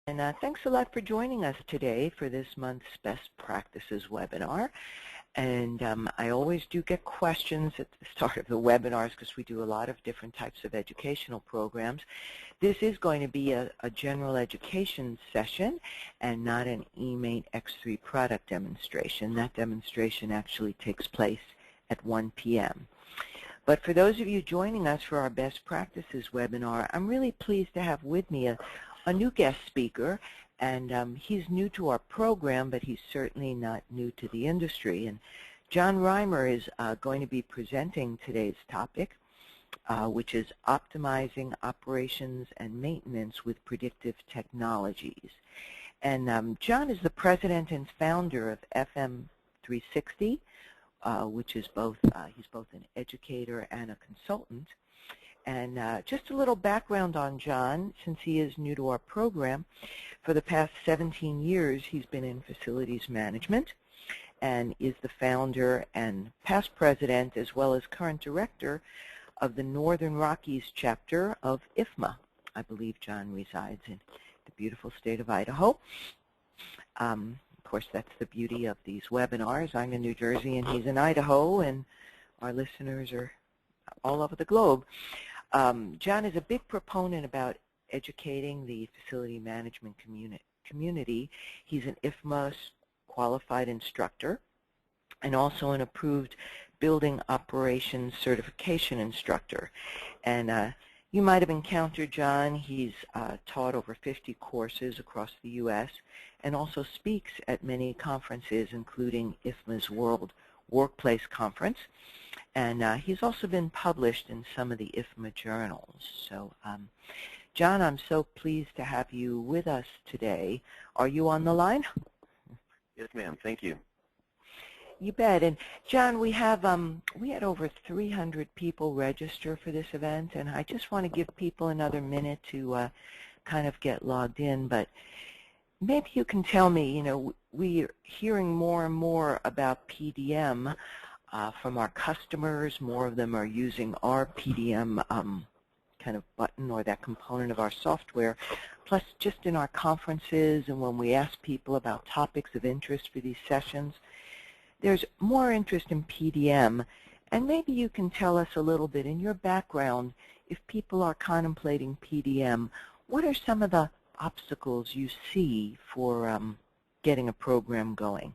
And thanks a lot for joining us today for this month's Best Practices webinar. And I always do get questions at the start of the webinars because we do a lot of different types of educational programs. This is going to be a general education session and not an eMaint X3 product demonstration. That demonstration actually takes place at 1 p.m. But for those of you joining us for our Best Practices webinar, I'm really pleased to have with me a new guest speaker, and he's new to our program, but he's certainly not new to the industry. And John Reimer is going to be presenting today's topic, which is optimizing operations and maintenance with predictive technologies. And John is the president and founder of FM360, which is he's both an educator and a consultant. And just a little background on John, since he is new to our program. For the past 17 years, he's been in facilities management and is the founder and past president, as well as current director of the Northern Rockies chapter of IFMA. I believe John resides in the beautiful state of Idaho. Of course, that's the beauty of these webinars. I'm in New Jersey and he's in Idaho, and our listeners are all over the globe. John is a big proponent about educating the facility management community. He's an IFMA qualified instructor and also an approved building operations certification instructor. And you might have encountered John. He's taught over 50 courses across the U.S. and also speaks at many conferences, including IFMA's World Workplace Conference. And he's also been published in some of the IFMA journals. So, John, I'm so pleased to have you with us today. Are you on the line? Yes, ma'am. Thank you. You bet. And John, we had over 300 people register for this event, and I just want to give people another minute to kind of get logged in. But maybe you can tell me, we're hearing more and more about PDM from our customers. More of them are using our PDM kind of button or that component of our software. Plus, just in our conferences and when we ask people about topics of interest for these sessions, there's more interest in PDM. And maybe you can tell us a little bit in your background, if people are contemplating PDM, what are some of the obstacles you see for getting a program going?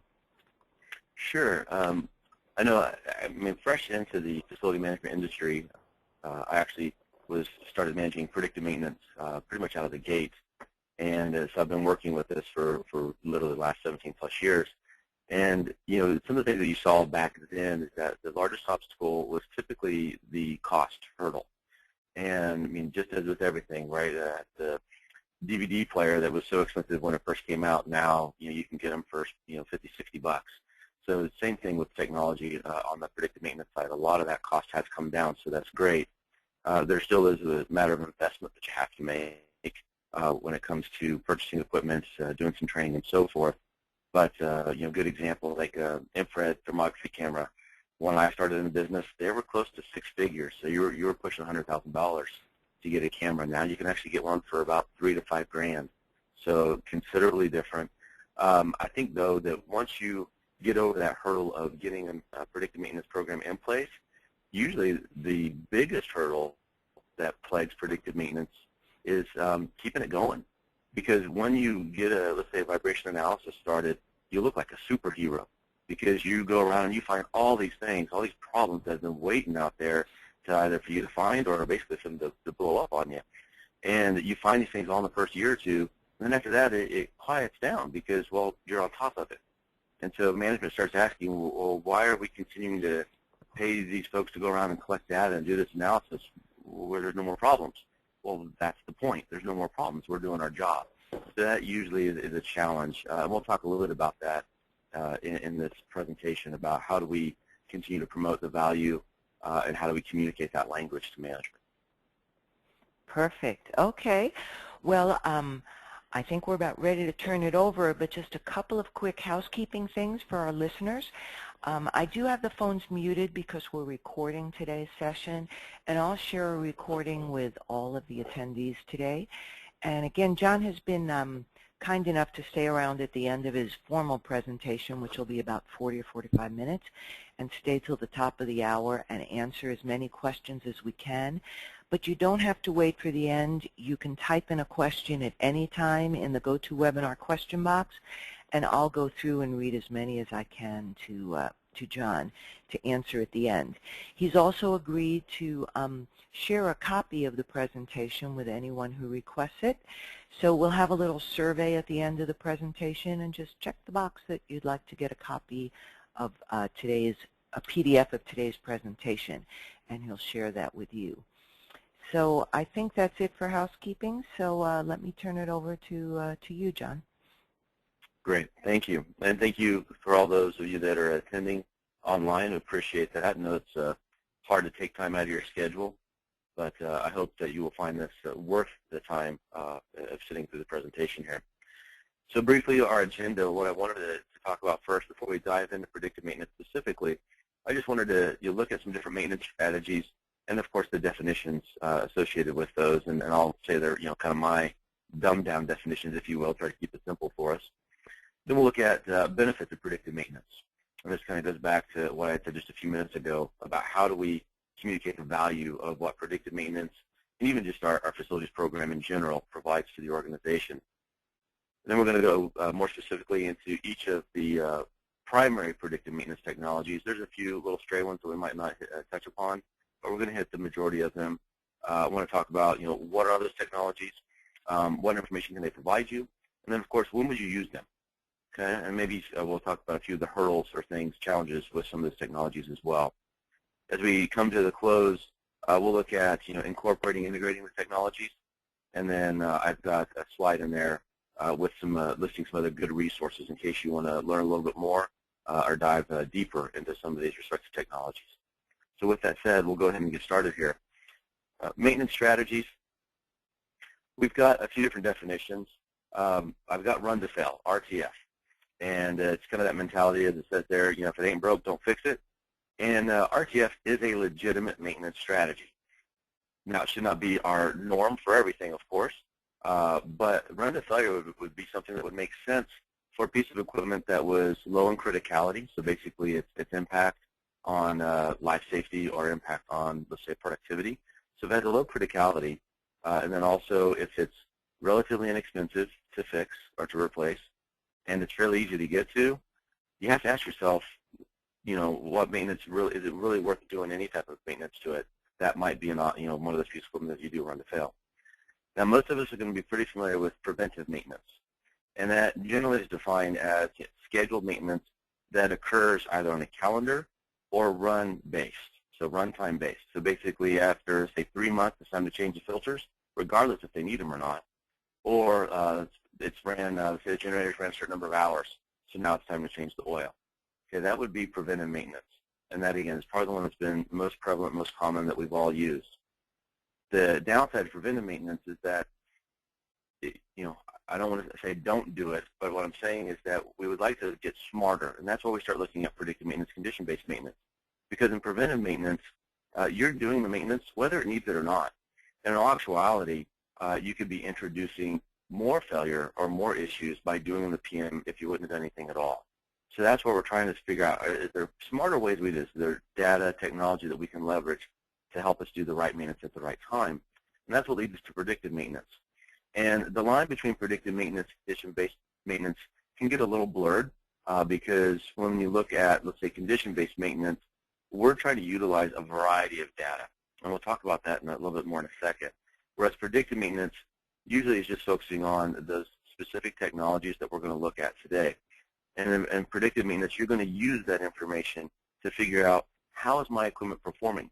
Sure. I know, fresh into the facility management industry, I actually started managing predictive maintenance pretty much out of the gate. And so I've been working with this for literally the last 17 plus years. And, some of the things that you saw back then is that the largest obstacle was typically the cost hurdle. And, just as with everything, right, the DVD player that was so expensive when it first came out, now, you can get them for, 50, 60 bucks. So the same thing with technology on the predictive maintenance side. A lot of that cost has come down, so that's great. There still is a matter of investment that you have to make when it comes to purchasing equipment, doing some training, and so forth. But good example, like infrared thermography camera. When I started in the business, they were close to 6 figures. So you were pushing $100,000 to get a camera. Now you can actually get one for about $3 to $5 grand. So considerably different. I think though that once you get over that hurdle of getting a predictive maintenance program in place, usually the biggest hurdle that plagues predictive maintenance is keeping it going. Because when you get let's say, a vibration analysis started, you look like a superhero because you go around and you find all these things, all these problems that have been waiting out there to either for you to find or basically for them to blow up on you. And you find these things all in the first year or two, and then after that it quiets down because, well, you're on top of it. And so management starts asking, well, why are we continuing to pay these folks to go around and collect data and do this analysis where there's no more problems? Well, that's the point. There's no more problems. We're doing our job. So that usually is a challenge. And we'll talk a little bit about that in this presentation about how do we continue to promote the value and how do we communicate that language to management. Perfect. Okay. Well, I think we're about ready to turn it over, but just a couple of quick housekeeping things for our listeners. I do have the phones muted because we're recording today's session, and I'll share a recording with all of the attendees today. And again, John has been kind enough to stay around at the end of his formal presentation, which will be about 40 or 45 minutes, and stay till the top of the hour and answer as many questions as we can. But you don't have to wait for the end. You can type in a question at any time in the GoToWebinar question box, and I'll go through and read as many as I can to John to answer at the end. He's also agreed to share a copy of the presentation with anyone who requests it. So we'll have a little survey at the end of the presentation, and just check the box that you'd like to get a copy of a PDF of today's presentation, and he'll share that with you. So I think that's it for housekeeping. So let me turn it over to you, John. Great, thank you. And thank you for all those of you that are attending online. I appreciate that. I know it's hard to take time out of your schedule, but I hope that you will find this worth the time of sitting through the presentation here. So briefly, our agenda, what I wanted to talk about first before we dive into predictive maintenance specifically, I just wanted to look at some different maintenance strategies and, of course, the definitions associated with those. And I'll say they're kind of my dumbed-down definitions, if you will, try to keep it simple for us. Then we'll look at benefits of predictive maintenance. And this kind of goes back to what I said just a few minutes ago about how do we communicate the value of what predictive maintenance and even just our facilities program in general provides to the organization. And then we're going to go more specifically into each of the primary predictive maintenance technologies. There's a few little stray ones that we might not touch upon, but we're going to hit the majority of them. I want to talk about what are those technologies, what information can they provide you, and then, of course, when would you use them? Okay, and maybe we'll talk about a few of the hurdles or things, challenges with some of those technologies as well. As we come to the close, we'll look at incorporating, integrating the technologies, and then I've got a slide in there with some listing some other good resources in case you want to learn a little bit more or dive deeper into some of these respective technologies. So with that said, we'll go ahead and get started here. Maintenance strategies. We've got a few different definitions. I've got run to fail, RTF. And it's kind of that mentality, as it says there, if it ain't broke, don't fix it. And RTF is a legitimate maintenance strategy. Now, it should not be our norm for everything, of course, but run to failure would be something that would make sense for a piece of equipment that was low in criticality, so basically its impact on life safety or impact on, let's say, productivity. So if it has a low criticality, and then also if it's relatively inexpensive to fix or to replace, and it's fairly easy to get to, you have to ask yourself, what maintenance really is it really worth doing any type of maintenance to it? That might be one of those pieces of equipment that you do run to fail. Now, most of us are going to be pretty familiar with preventive maintenance, and that generally is defined as scheduled maintenance that occurs either on a calendar or run-based, so runtime based. So basically, after say 3 months, it's time to change the filters, regardless if they need them or not, or it's ran, say the generator's ran a certain number of hours, so now it's time to change the oil. Okay, that would be preventive maintenance. And that, again, is probably the one that's been most prevalent, most common that we've all used. The downside of preventive maintenance is that, I don't want to say don't do it, but what I'm saying is that we would like to get smarter, and that's why we start looking at predictive maintenance, condition-based maintenance. Because in preventive maintenance, you're doing the maintenance whether it needs it or not. And in all actuality, you could be introducing more failure or more issues by doing the PM if you wouldn't have done anything at all. So that's what we're trying to figure out. Is there smarter ways we do this? Is there data, technology that we can leverage to help us do the right maintenance at the right time? And that's what leads us to predictive maintenance. And the line between predictive maintenance and condition-based maintenance can get a little blurred because when you look at, let's say, condition-based maintenance, we're trying to utilize a variety of data. And we'll talk about that in a little bit more in a second. Whereas predictive maintenance usually is just focusing on those specific technologies that we're going to look at today. And in predictive maintenance, you're going to use that information to figure out how is my equipment performing?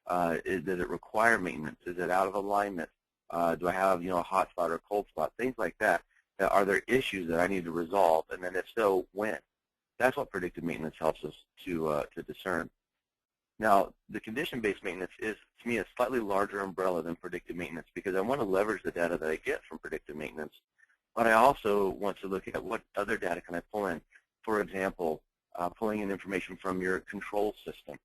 Does it require maintenance? Is it out of alignment? Do I have a hot spot or a cold spot? Things like that. Are there issues that I need to resolve? And then if so, when? That's what predictive maintenance helps us to discern. Now, the condition-based maintenance is, to me, a slightly larger umbrella than predictive maintenance because I want to leverage the data that I get from predictive maintenance, but I also want to look at what other data can I pull in. For example, pulling in information from your control system,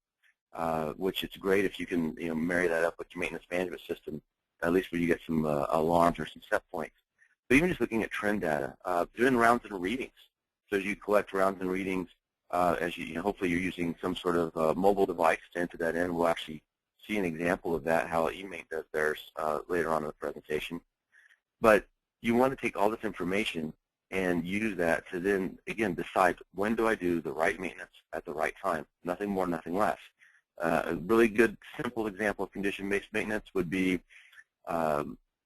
which it's great if you can marry that up with your maintenance management system, at least where you get some alarms or some set points. But even just looking at trend data, doing rounds and readings. So as you collect rounds and readings, as hopefully you're using some sort of mobile device to enter that in. We'll actually see an example of that, how eMaint does theirs later on in the presentation. But you want to take all this information and use that to then, again, decide when do I do the right maintenance at the right time, nothing more, nothing less. A really good, simple example of condition-based maintenance would be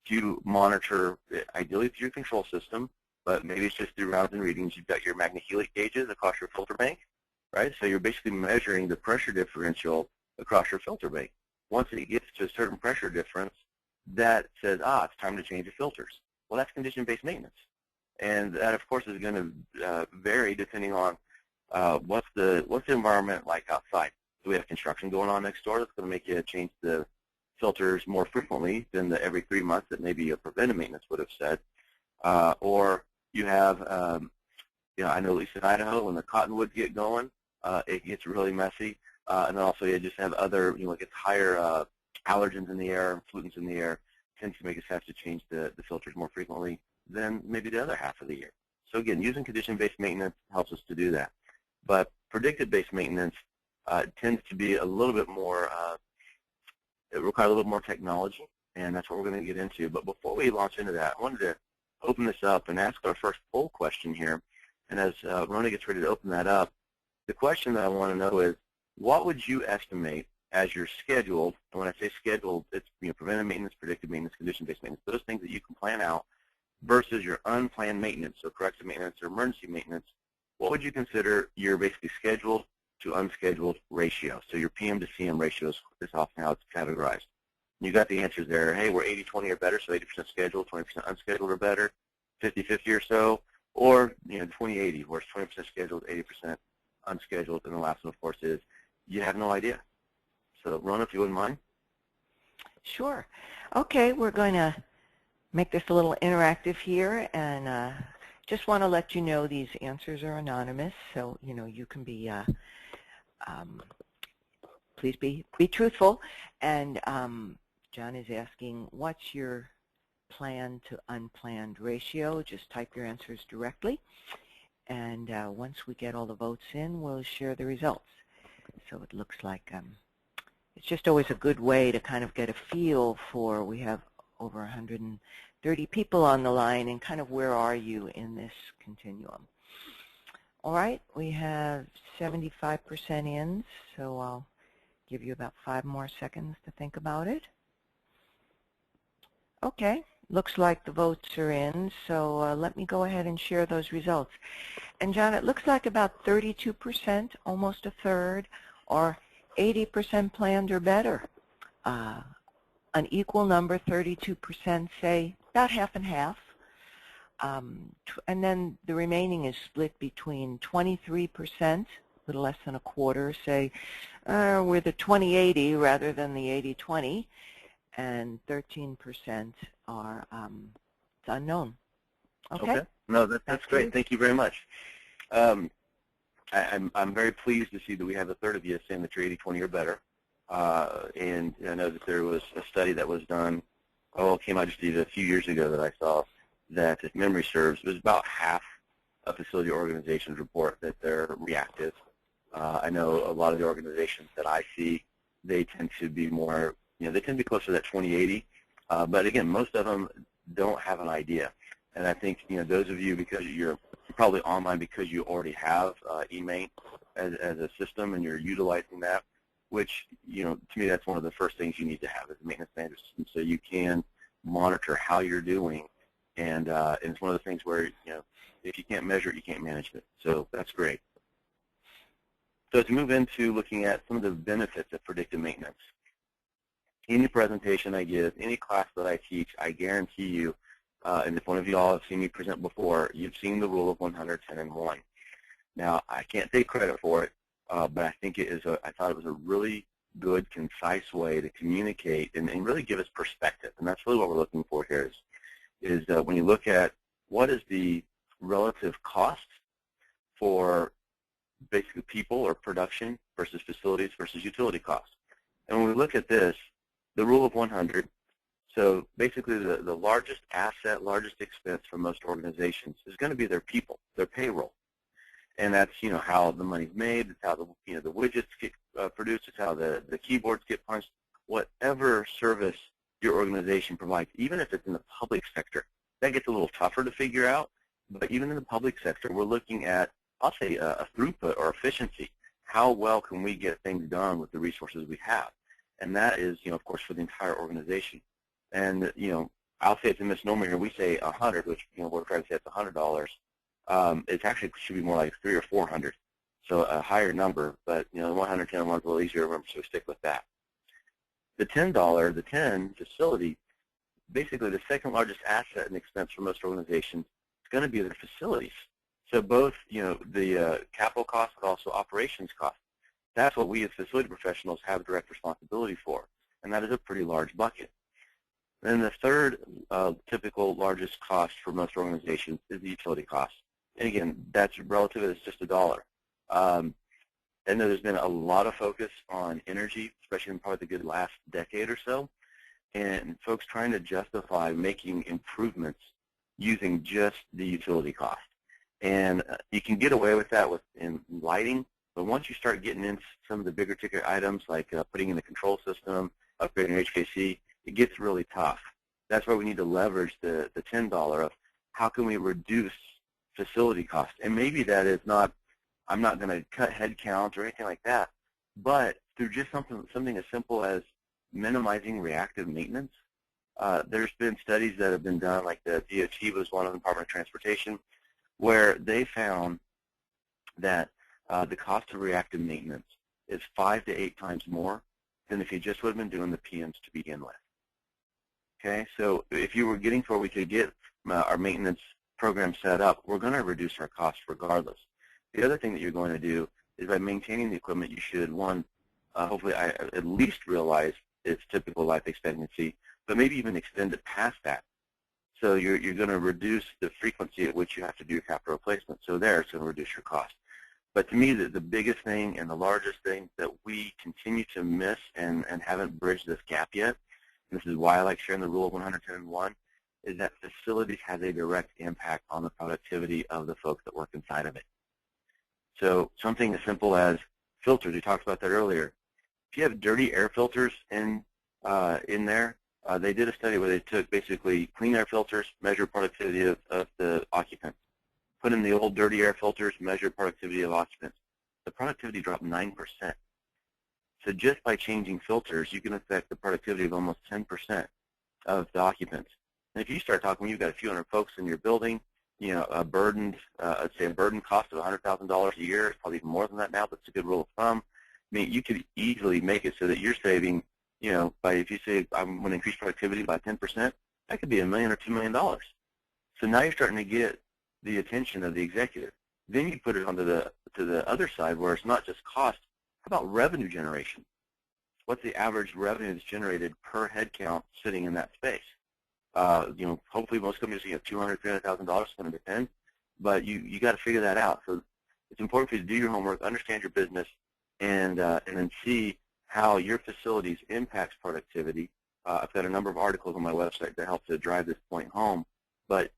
you monitor, ideally through your control system, but maybe it's just through rounds and readings. You've got your magnehelic gauges across your filter bank, right? So you're basically measuring the pressure differential across your filter bank. Once it gets to a certain pressure difference, that says, it's time to change the filters. Well, that's condition-based maintenance. And that, of course, is going to vary depending on what's the environment like outside. Do we have construction going on next door that's going to make you change the filters more frequently than the every 3 months that maybe a preventive maintenance would have said? Or you have, I know at least in Idaho, when the cottonwoods get going, it gets really messy. And then also you just have other, it gets higher allergens in the air, pollutants in the air, tends to make us have to change the filters more frequently than maybe the other half of the year. So again, using condition-based maintenance helps us to do that. But predictive-based maintenance tends to be a little bit more, it requires a little bit more technology, and that's what we're going to get into. But before we launch into that, I wanted to open this up and ask our first poll question here. And as Rona gets ready to open that up, the question that I want to know is, what would you estimate as you're scheduled, and when I say scheduled, it's preventive maintenance, predictive maintenance, condition-based maintenance, those things that you can plan out, versus your unplanned maintenance, so corrective maintenance or emergency maintenance, what would you consider your basically scheduled to unscheduled ratio? So your PM to CM ratio is often how it's categorized. You got the answers there. Hey, we're 80-20 or better, so 80% scheduled, 20% unscheduled or better, 50-50 or so, or 20-80, where it's 20% scheduled, 80% unscheduled, and the last one, of course, is you have no idea. So, Rona, if you wouldn't mind. Sure. Okay, we're going to make this a little interactive here, and just want to let you know these answers are anonymous, so you can be please be truthful. And John is asking, what's your planned to unplanned ratio? Just type your answers directly, and once we get all the votes in, we'll share the results. So it looks like it's just always a good way to kind of get a feel for, we have over 130 people on the line, and kind of where are you in this continuum. All right, we have 75% in, so I'll give you about 5 more seconds to think about it. Okay, looks like the votes are in, so let me go ahead and share those results. And John, it looks like about 32%, almost a third, are 80% planned or better. An equal number, 32%, say about half and half. And then the remaining is split between 23%, a little less than a quarter, say we're the 20-80 rather than the 80-20, and 13% are it's unknown. Okay? No, that's great. Thank you very much. I'm very pleased to see that we have a third of you saying that you're 80-20 or better. And I know that there was a study that was done, it came out just a few years ago that I saw, that if memory serves, it was about half of facility organizations report that they're reactive. I know a lot of the organizations that I see, they tend to be more, they tend to be closer to that 20-80. But again, most of them don't have an idea. And I think, those of you, because you're probably online because you already have eMaint as a system and you're utilizing that, which, to me, that's one of the first things you need to have as a maintenance management system, so you can monitor how you're doing. And it's one of the things where, if you can't measure it, you can't manage it. So that's great. So to move into looking at some of the benefits of predictive maintenance, any presentation I give, any class that I teach, I guarantee you, and if one of you all have seen me present before, you've seen the rule of 100, 10, and 1. Now, I can't take credit for it, but I think I thought it was a really good, concise way to communicate and really give us perspective. And that's really what we're looking for here is when you look at what is the relative cost for basically people or production versus facilities versus utility costs. And when we look at this, the rule of 100 So basically the largest asset, largest expense for most organizations is going to be their people, their payroll. And that's, how the money's made, it's how the widgets get produced, it's how the keyboards get punched, whatever service your organization provides, even if it's in the public sector. That gets a little tougher to figure out, but even in the public sector, we're looking at, I'll say, a throughput or efficiency. How well can we get things done with the resources we have? And that is, of course, for the entire organization. And, I'll say it's a misnomer here. We say 100, which, we're trying to say it's $100. It actually should be more like 300 or 400, so a higher number. But, 110 one's a little easier to remember, so we stick with that. The $10, the 10 facility, basically the second largest asset and expense for most organizations is going to be their facilities. So both, the capital costs, but also operations costs. That's what we as facility professionals have direct responsibility for, and that is a pretty large bucket. Then the third typical largest cost for most organizations is the utility cost. And again, that's relative, it's just $1. I know there's been a lot of focus on energy, especially in probably the good last decade or so, and folks trying to justify making improvements using just the utility cost. And you can get away with that in lighting, but once you start getting into some of the bigger ticket items like putting in the control system, upgrading HVAC, it gets really tough. That's why we need to leverage the $10 of how can we reduce facility costs. And maybe that is not, I'm not going to cut head count or anything like that, but through just something as simple as minimizing reactive maintenance. There's been studies that have been done, like the DOT was one of the Department of Transportation, where they found that the cost of reactive maintenance is 5 to 8 times more than if you just would have been doing the PMs to begin with. Okay, so if you were getting to where we could get our maintenance program set up, we're going to reduce our costs regardless. The other thing that you're going to do is by maintaining the equipment, you should, one, hopefully at least realize its typical life expectancy, but maybe even extend it past that. So you're going to reduce the frequency at which you have to do your capital replacement. So there, it's going to reduce your cost. But to me, the biggest thing and the largest thing that we continue to miss and haven't bridged this gap yet, and this is why I like sharing the rule of 110-1, is that facilities has a direct impact on the productivity of the folks that work inside of it. So something as simple as filters, we talked about that earlier. If you have dirty air filters in there, they did a study where they took basically clean air filters, measured productivity of the occupants. Put in the old dirty air filters, measured productivity of occupants. The productivity dropped 9%. So just by changing filters, you can affect the productivity of almost 10% of the occupants. And if you start talking, you've got a few hundred folks in your building, a burdened, I'd say a burden cost of $100,000 a year. It's probably even more than that now, but it's a good rule of thumb. I mean, you could easily make it so that you're saving, by if you say I'm going to increase productivity by 10%, that could be $1 million or $2 million. So now you're starting to get the attention of the executive. Then you put it onto the other side where it's not just cost. How about revenue generation? What's the average revenue that's generated per head count sitting in that space? Hopefully most companies have $200,000, $300,000, it's going to depend, but you got to figure that out. So it's important for you to do your homework, understand your business, and then see how your facilities impacts productivity. I've got a number of articles on my website that help to drive this point home, but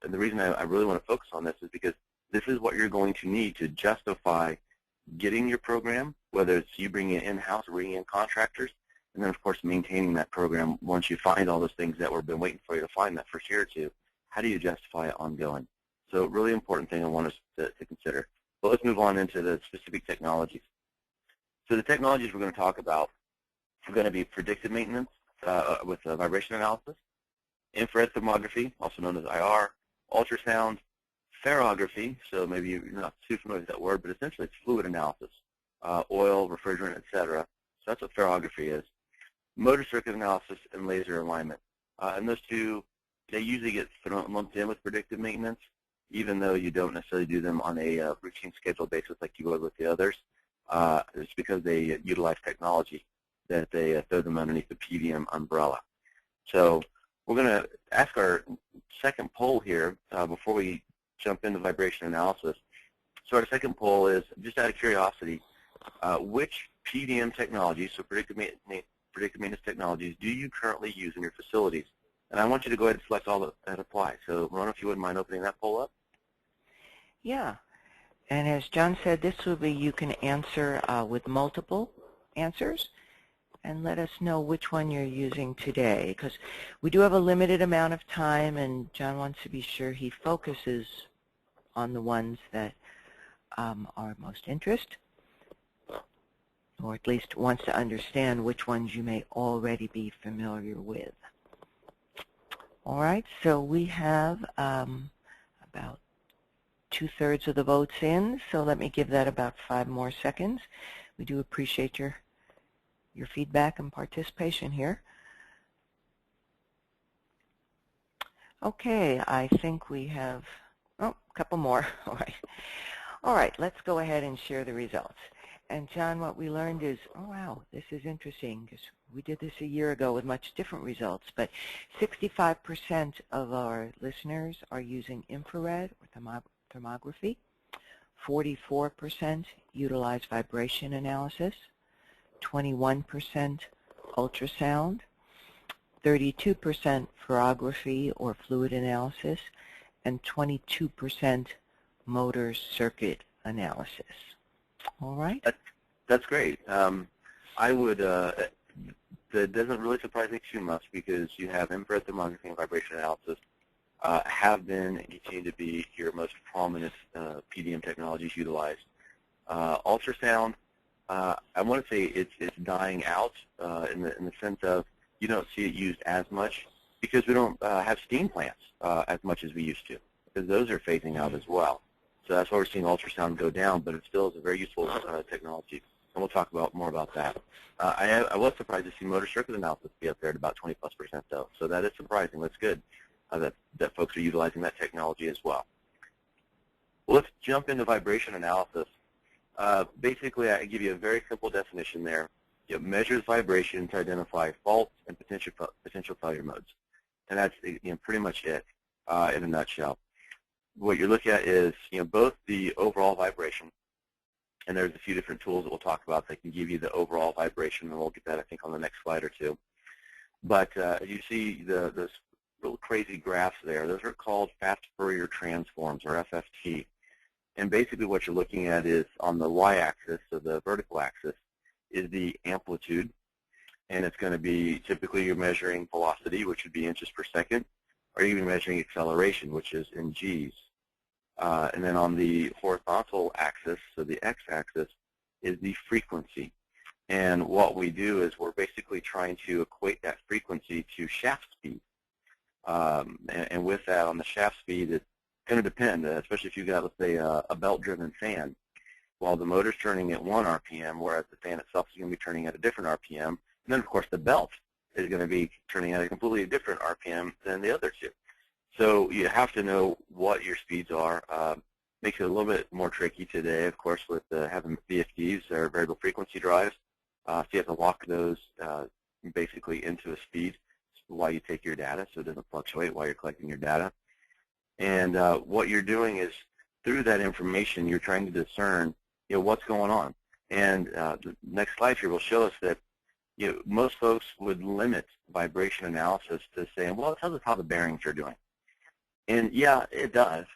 the reason I really want to focus on this is because this is what you're going to need to justify getting your program, whether it's you bringing it in-house or bringing in contractors, and then, of course, maintaining that program once you find all those things that we've been waiting for you to find that first year or two. How do you justify it ongoing? So really important thing I want us to consider. But let's move on into the specific technologies. So the technologies we're going to talk about are going to be predictive maintenance with vibration analysis, infrared thermography, also known as IR, ultrasound, ferrography, so maybe you're not too familiar with that word, but essentially it's fluid analysis, oil, refrigerant, etc. So that's what ferrography is. Motor circuit analysis and laser alignment. And those two, they usually get lumped in with predictive maintenance, even though you don't necessarily do them on a routine schedule basis like you would with the others. It's because they utilize technology that they throw them underneath the PdM umbrella. So we're going to ask our second poll here before we jump into vibration analysis. So our second poll is, just out of curiosity, which PdM technology, so predictive Predictive Maintenance Technologies do you currently use in your facilities? And I want you to go ahead and select all that apply. So, Rona, if you wouldn't mind opening that poll up. Yeah. And as John said, this will be, you can answer with multiple answers and let us know which one you're using today, because we do have a limited amount of time, and John wants to be sure he focuses on the ones that are of most interest, or at least wants to understand which ones you may already be familiar with. All right, so we have about 2/3 of the votes in, so let me give that about 5 more seconds. We do appreciate your feedback and participation here. Okay, I think we have a couple more. All right, let's go ahead and share the results. And John, what we learned is, oh wow, this is interesting, because we did this a year ago with much different results, but 65% of our listeners are using infrared or thermography. 44% utilize vibration analysis. 21% ultrasound. 32% ography or fluid analysis, and 22% motor circuit analysis. All right? That's great. I would, that doesn't really surprise me too much, because you have infrared thermography and vibration analysis have been and continue to be your most prominent PdM technologies utilized. Ultrasound, I want to say it's dying out in the sense of you don't see it used as much, because we don't have steam plants as much as we used to, because those are phasing out as well. So that's why we're seeing ultrasound go down, but it still is a very useful technology, and we'll talk more about that. I was surprised to see motor circuit analysis be up there at about 20+% though, so that is surprising. That's good that folks are utilizing that technology as well. Well, let's jump into vibration analysis. Basically, I give you a very simple definition there. It measures vibration to identify faults and potential failure modes, and that's pretty much it in a nutshell. What you're looking at is both the overall vibration, and there's a few different tools that we'll talk about that can give you the overall vibration, and we'll get that I think on the next slide or two. But you see those little crazy graphs there. Those are called fast Fourier transforms, or FFT. And basically what you're looking at is on the y-axis, so the vertical axis, is the amplitude, and it's going to be typically you're measuring velocity, which would be inches per second, or even measuring acceleration, which is in Gs. And then on the horizontal axis, so the x-axis, is the frequency. And what we do is we're basically trying to equate that frequency to shaft speed. And with that, on the shaft speed, it's going to depend, especially if you've got, let's say, a belt-driven fan. While the motor's turning at 1 RPM, whereas the fan itself is going to be turning at a different RPM. And then, of course, the belt is going to be turning at a completely different RPM than the other two. So you have to know what your speeds are. Makes it a little bit more tricky today, of course, with having VFDs, or variable frequency drives. So you have to lock those basically into a speed while you take your data, so it doesn't fluctuate while you're collecting your data. And what you're doing is, through that information, you're trying to discern what's going on. And the next slide here will show us that most folks would limit vibration analysis to saying, well, it tells us how the bearings are doing. And yeah, it does,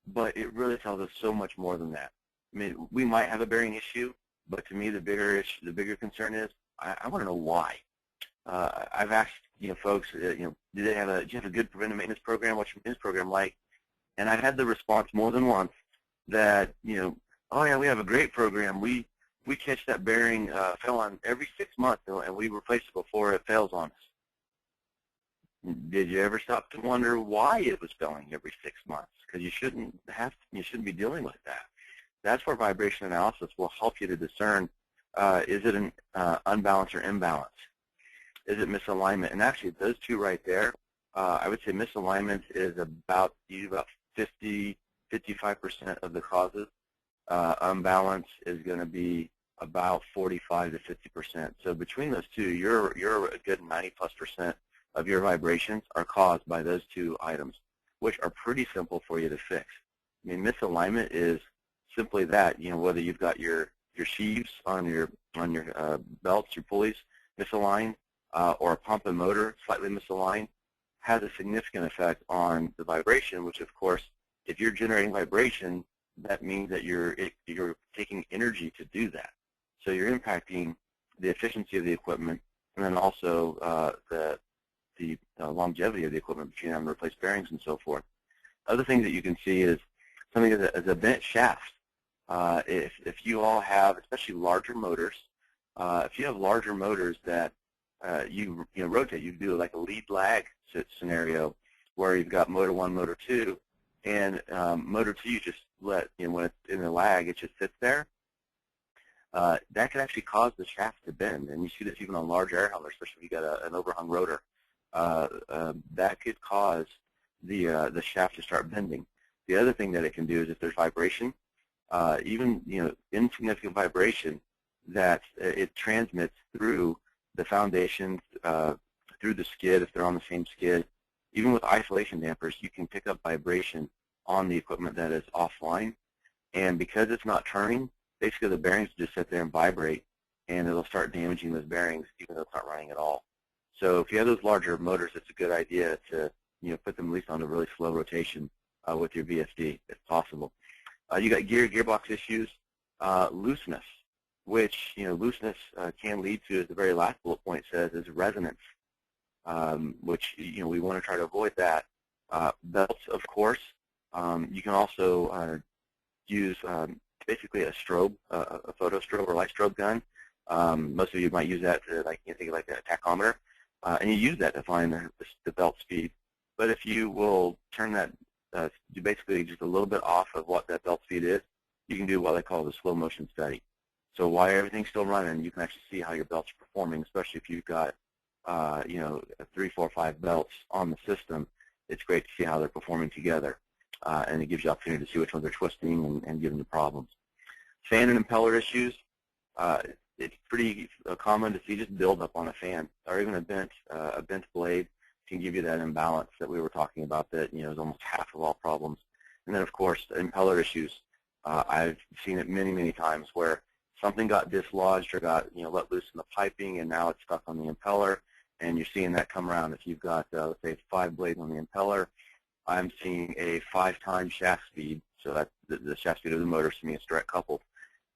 but it really tells us so much more than that. I mean, we might have a bearing issue, but to me the bigger concern is I want to know why. I've asked folks, do you have a good preventive maintenance program? What's your maintenance program like? And I've had the response more than once that oh yeah, we have a great program. We catch that bearing fell on every 6 months, and we replace it before it fails on us. Did you ever stop to wonder why it was failing every 6 months? Because you shouldn't be dealing with that. That's where vibration analysis will help you to discern, is it an unbalance or imbalance? Is it misalignment? And actually, those two right there, I would say misalignment is about 50-55% of the causes. Unbalance is going to be about 45 to 50%. So between those two, you're a good 90+% of your vibrations are caused by those two items, which are pretty simple for you to fix. I mean, misalignment is simply that, whether you've got your sheaves on your belts, your pulleys misaligned, or a pump and motor slightly misaligned, has a significant effect on the vibration, which of course, if you're generating vibration, that means that you're taking energy to do that. So you're impacting the efficiency of the equipment, and then also the longevity of the equipment between having to replace bearings and so forth. Other things that you can see is something as a bent shaft. If you all have, especially larger motors, if you have larger motors that you rotate, you do like a lead lag scenario where you've got motor 1, motor 2, and motor 2 you just let, when it's in the lag, it just sits there. That could actually cause the shaft to bend, and you see this even on large air handlers, especially if you got an overhung rotor. That could cause the shaft to start bending. The other thing that it can do is if there's vibration, even insignificant vibration, that it transmits through the foundations, through the skid if they're on the same skid. Even with isolation dampers, you can pick up vibration on the equipment that is offline, and because it's not turning, basically the bearings just sit there and vibrate, and it'll start damaging those bearings even though it's not running at all. So if you have those larger motors, it's a good idea to put them at least on a really slow rotation with your VFD if possible. You got gearbox issues, looseness, which looseness can lead to, as the very last bullet point says, is resonance, which we want to try to avoid that. Belts, of course. You can also use basically a strobe, a photo strobe or light strobe gun. Most of you might use that to think of like a tachometer, and you use that to find the belt speed. But if you will turn that do basically just a little bit off of what that belt speed is, you can do what they call the slow motion study. So while everything's still running, you can actually see how your belts are performing, especially if you've got 3, 4, 5 belts on the system. It's great to see how they're performing together, and it gives you the opportunity to see which ones are twisting and giving you problems. Fan and impeller issues. It's pretty common to see just buildup on a fan, or even a bent blade can give you that imbalance that we were talking about that is almost half of all problems. And then of course impeller issues. I've seen it many, many times where something got dislodged or got let loose in the piping, and now it's stuck on the impeller, and you're seeing that come around. If you've got let's say 5 blades on the impeller, I'm seeing a 5-time shaft speed, so that's the shaft speed of the motor, assuming it's direct coupled,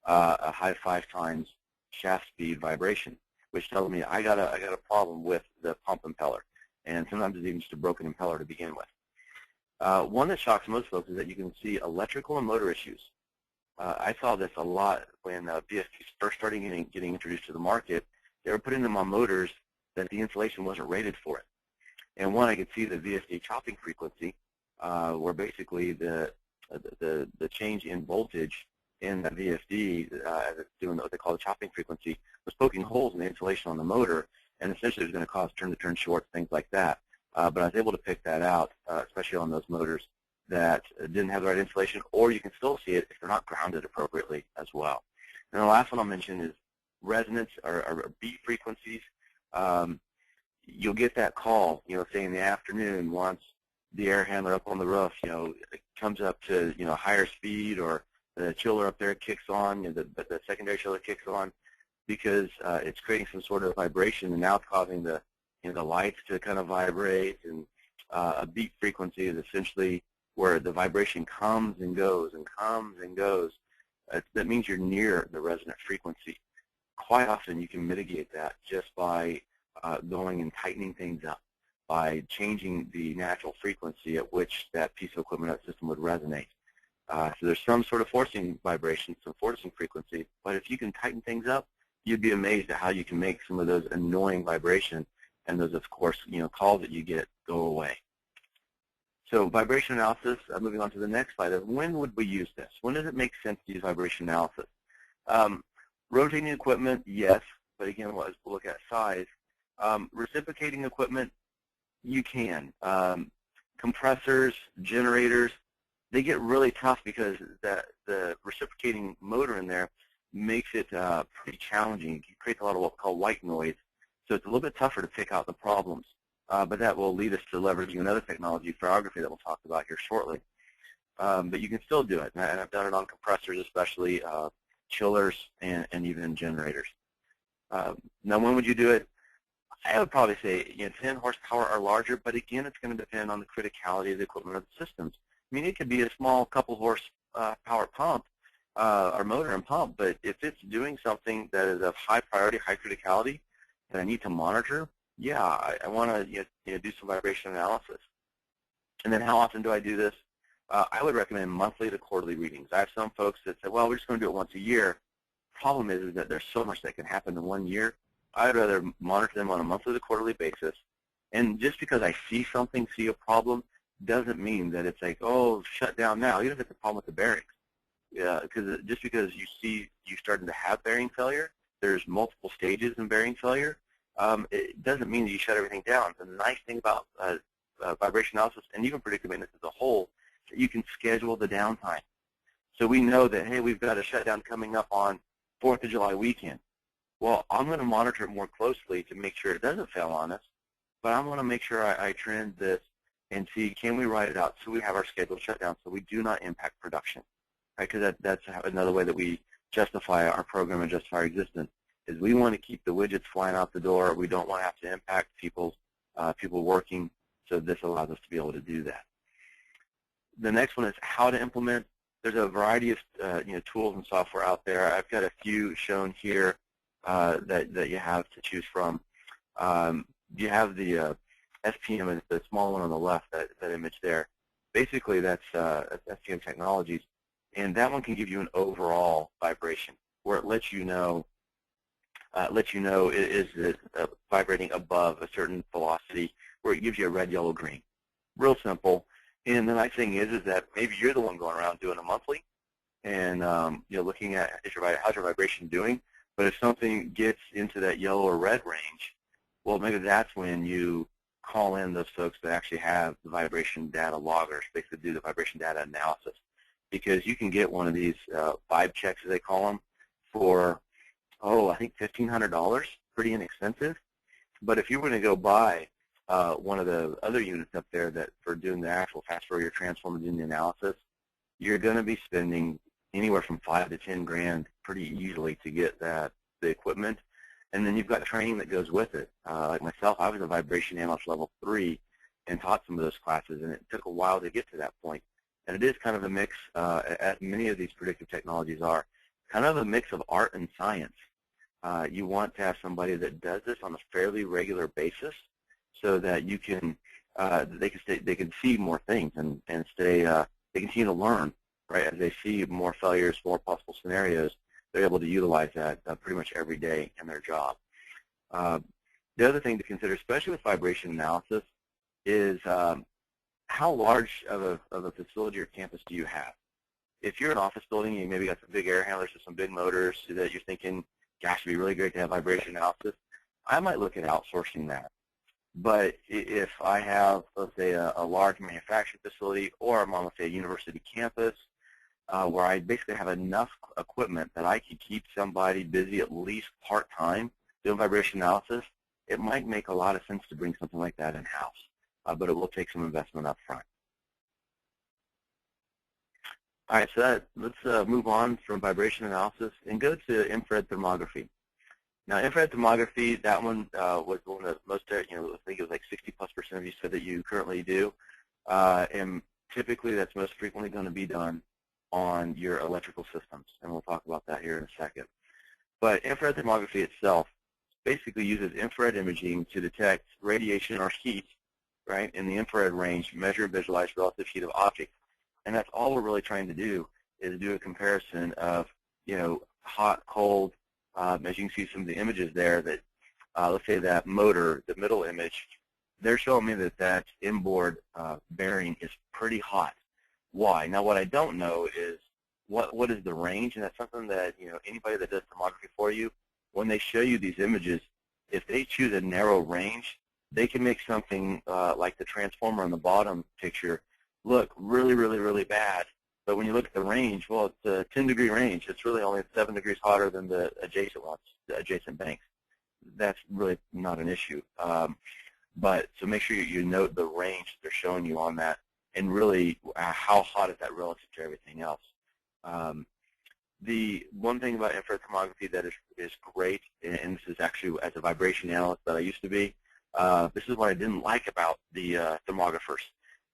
a high 5 times shaft speed vibration, which tells me I got a problem with the pump impeller, and sometimes it's even just a broken impeller to begin with. One that shocks most folks is that you can see electrical and motor issues. I saw this a lot when VFDs first started getting introduced to the market. They were putting them on motors that the insulation wasn't rated for it. And one, I could see the VFD chopping frequency, where basically the change in voltage in the VFD, as it's doing what they call the chopping frequency, was poking holes in the insulation on the motor, and essentially it was going to cause turn-to-turn shorts, things like that. But I was able to pick that out, especially on those motors that didn't have the right insulation, or you can still see it if they're not grounded appropriately as well. And the last one I'll mention is resonance or beat frequencies. You'll get that call, say in the afternoon once the air handler up on the roof, it comes up to, higher speed, or the chiller up there kicks on, the secondary chiller kicks on, because it's creating some sort of vibration, and now it's causing the lights to kind of vibrate. And a beat frequency is essentially where the vibration comes and goes and comes and goes. That means you're near the resonant frequency. Quite often you can mitigate that just by going and tightening things up, by changing the natural frequency at which that piece of equipment, that system would resonate. So there's some sort of forcing vibration, some forcing frequency, but if you can tighten things up, you'd be amazed at how you can make some of those annoying vibrations and those, of course, calls that you get go away. So vibration analysis, moving on to the next slide, when would we use this? When does it make sense to use vibration analysis? Rotating equipment, yes, but again, we'll look at size. Reciprocating equipment, you can. Compressors, generators, they get really tough because the reciprocating motor in there makes it pretty challenging. It creates a lot of what's called white noise, so it's a little bit tougher to pick out the problems. But that will lead us to leveraging another technology, ography, that we'll talk about here shortly. But you can still do it, and I've done it on compressors, especially chillers and even generators. Now, when would you do it? I would probably say 10 horsepower or larger, but again, it's going to depend on the criticality of the equipment or the systems. I mean, it could be a small couple horsepower pump or motor and pump, but if it's doing something that is of high priority, high criticality, that I need to monitor, yeah, I want to do some vibration analysis. And then how often do I do this? I would recommend monthly to quarterly readings. I have some folks that say, well, we're just going to do it once a year. Problem is that there's so much that can happen in 1 year. I'd rather monitor them on a monthly to quarterly basis. And just because I see something, see a problem, doesn't mean that it's like, oh, shut down now, even if it's a problem with the bearings. Because just because you starting to have bearing failure, there's multiple stages in bearing failure. It doesn't mean that you shut everything down. The nice thing about vibration analysis and even predictive maintenance as a whole, that you can schedule the downtime. So we know that, hey, we've got a shutdown coming up on 4th of July weekend. Well, I'm going to monitor it more closely to make sure it doesn't fail on us, but I'm going to make sure I trend this and see, can we write it out so we have our scheduled shutdown so we do not impact production, right? Because that's another way that we justify our program and justify our existence, is we want to keep the widgets flying out the door. We don't want to have to impact people working, so this allows us to be able to do that. The next one is how to implement. There's a variety of tools and software out there. I've got a few shown here that you have to choose from. You have the SPM, the small one on the left, that image there. Basically, that's PdM Technologies, and that one can give you an overall vibration where it lets you know is it vibrating above a certain velocity, where it gives you a red, yellow, green. Real simple. And the nice thing is that maybe you're the one going around doing a monthly, and looking at how's your vibration doing. But if something gets into that yellow or red range, well, maybe that's when you call in those folks that actually have the vibration data loggers, basically do the vibration data analysis, because you can get one of these vibe checks, as they call them, for I think $1,500, pretty inexpensive. But if you were going to go buy one of the other units up there that for doing the actual fast Fourier transform and doing the analysis, you're going to be spending anywhere from $5 to $10 grand pretty easily to get the equipment, and then you've got training that goes with it. Like myself, I was a vibration analyst level 3 and taught some of those classes, and it took a while to get to that point. And it is kind of a mix, as many of these predictive technologies are, kind of a mix of art and science. You want to have somebody that does this on a fairly regular basis, so that you can they can see more things and stay they continue to learn, right? As they see more failures, more possible scenarios, they're able to utilize that pretty much every day in their job. The other thing to consider, especially with vibration analysis, is how large of a facility or campus do you have? If you're an office building, you maybe got some big air handlers or some big motors that you're thinking, gosh, it'd be really great to have vibration analysis, I might look at outsourcing that. But if I have, let's say, a large manufacturing facility, or I'm on, let's say, a university campus, where I basically have enough equipment that I could keep somebody busy at least part-time doing vibration analysis, it might make a lot of sense to bring something like that in-house, but it will take some investment up front. All right, so let's move on from vibration analysis and go to infrared thermography. Now, infrared thermography, that one was one of the most, I think it was like 60+% of you said that you currently do, and typically that's most frequently going to be done on your electrical systems, and we'll talk about that here in a second. But infrared thermography itself basically uses infrared imaging to detect radiation or heat, right, in the infrared range, measure and visualize relative heat of objects. And that's all we're really trying to do, is do a comparison of, hot, cold. As you can see some of the images there, that let's say that motor, the middle image, they're showing me that inboard bearing is pretty hot. Why? Now, what I don't know is what is the range, and that's something that anybody that does thermography for you, when they show you these images, if they choose a narrow range, they can make something like the transformer on the bottom picture look really, really, really bad. But when you look at the range, well, it's a 10-degree range. It's really only 7 degrees hotter than the adjacent ones, the adjacent banks. That's really not an issue. But so make sure you note the range they're showing you on that, and really how hot is that relative to everything else. The one thing about infrared thermography that is great, and this is actually as a vibration analyst that I used to be, this is what I didn't like about the thermographers,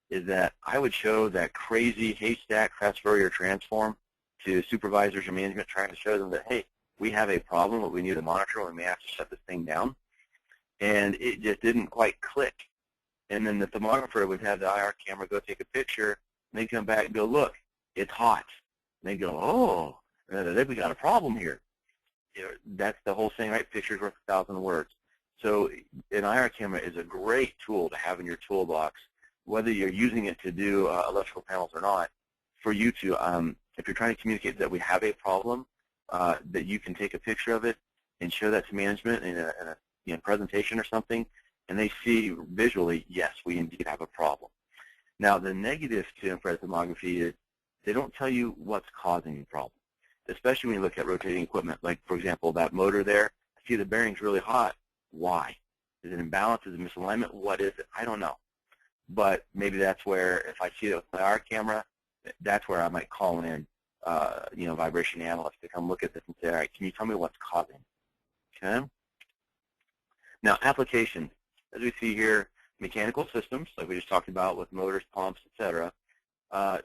is that I would show that crazy haystack fast Fourier transform to supervisors or management, trying to show them that, hey, we have a problem that we need to monitor, and we may have to shut this thing down. And it just didn't quite click. And then the thermographer would have the IR camera go take a picture, and they'd come back and go, look, it's hot. And they'd go, oh, I think we got a problem here. You know, that's the whole thing, right? Pictures worth 1,000 words. So an IR camera is a great tool to have in your toolbox, whether you're using it to do electrical panels or not, for you to, if you're trying to communicate that we have a problem, that you can take a picture of it and show that to management in a presentation or something, and they see visually, yes, we indeed have a problem. Now, the negative to infrared thermography is they don't tell you what's causing the problem, especially when you look at rotating equipment. Like, for example, that motor there, I see the bearing's really hot. Why? Is it imbalance? Is it misalignment? What is it? I don't know. But maybe that's where, if I see it with my IR camera, that's where I might call in, vibration analyst to come look at this and say, all right, can you tell me what's causing it? Okay? Now, applications. As we see here, mechanical systems, like we just talked about with motors, pumps, etc.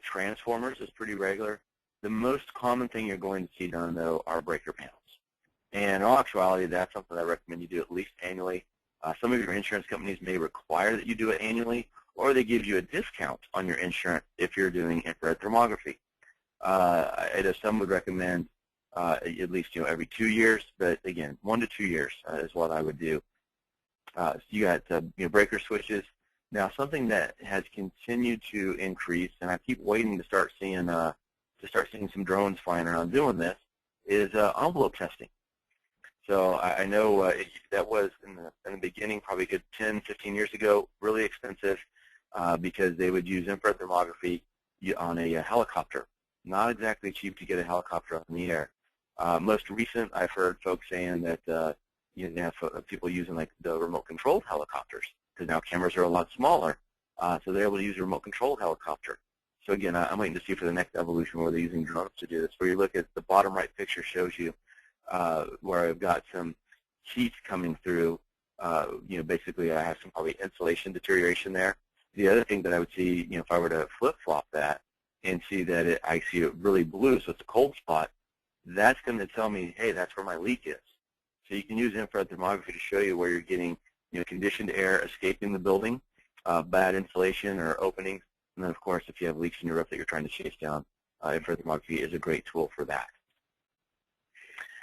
Transformers is pretty regular. The most common thing you're going to see done, though, are breaker panels. And in all actuality, that's something I recommend you do at least annually. Some of your insurance companies may require that you do it annually, or they give you a discount on your insurance if you're doing infrared thermography. I know some would recommend at least every 2 years, but again, 1 to 2 years is what I would do. So you got breaker switches. Now, something that has continued to increase, and I keep waiting to start seeing some drones flying around doing this, is envelope testing. So I know that was in the beginning, probably a good 10, 15 years ago, really expensive because they would use infrared thermography on a helicopter. Not exactly cheap to get a helicopter up in the air. Most recent, I've heard folks saying that you have people using like the remote-controlled helicopters, because now cameras are a lot smaller, so they're able to use a remote-controlled helicopter. So again, I'm waiting to see for the next evolution where they're using drones to do this. Where you look at the bottom right picture shows you where I've got some heat coming through. Basically I have some probably insulation deterioration there. The other thing that I would see, if I were to flip-flop that and see that I see it really blue, so it's a cold spot, that's going to tell me, hey, that's where my leak is. So you can use infrared thermography to show you where you're getting conditioned air escaping the building, bad insulation or openings, and then of course if you have leaks in your roof that you're trying to chase down, infrared thermography is a great tool for that.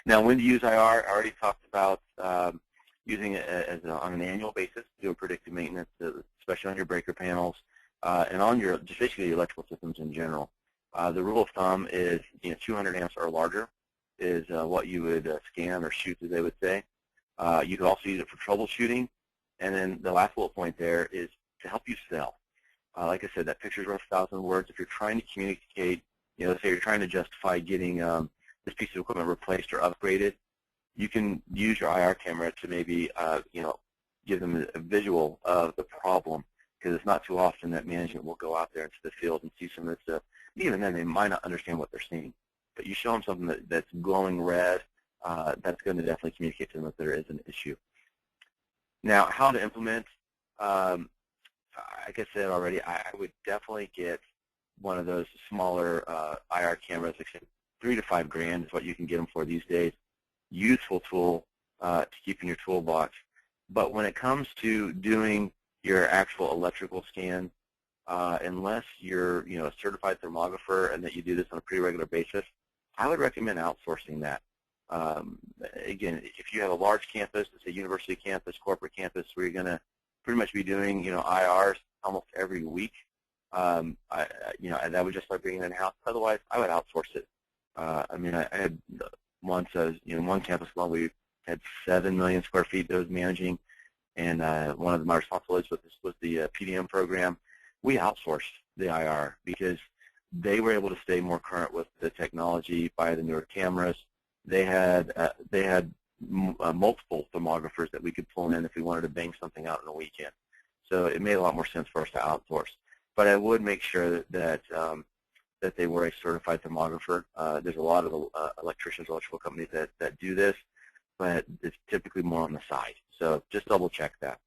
Now, when to use IR, I already talked about using it on an annual basis, doing predictive maintenance, especially on your breaker panels, and on just basically your electrical systems in general. The rule of thumb is 200 amps or larger is what you would scan or shoot, as they would say. You could also use it for troubleshooting. And then the last bullet point there is to help you sell. Like I said, that picture's worth 1,000 words. If you're trying to communicate, let's say you're trying to justify getting this piece of equipment replaced or upgraded, you can use your IR camera to maybe, give them a visual of the problem, because it's not too often that management will go out there into the field and see some of this stuff. Even then, they might not understand what they're seeing. But you show them something that's glowing red, that's going to definitely communicate to them that there is an issue. Now, how to implement, like I said already, I would definitely get one of those smaller IR cameras. Like $3 to $5 grand is what you can get them for these days. Useful tool to keep in your toolbox. But when it comes to doing your actual electrical scan, unless you're a certified thermographer and that you do this on a pretty regular basis, I would recommend outsourcing that. Again, if you have a large campus, let's say university campus, corporate campus, where you're going to pretty much be doing IRs almost every week, that would just like bringing it in-house. Otherwise, I would outsource it. I had once, one campus alone, we had 7 million square feet that I was managing, and one of my responsibilities with this was the PdM program. We outsourced the IR because they were able to stay more current with the technology by the newer cameras. They had multiple thermographers that we could pull in if we wanted to bang something out in a weekend. So it made a lot more sense for us to outsource. But I would make sure that that they were a certified thermographer. There's a lot of electricians, electrical companies that do this, but it's typically more on the side. So just double check that.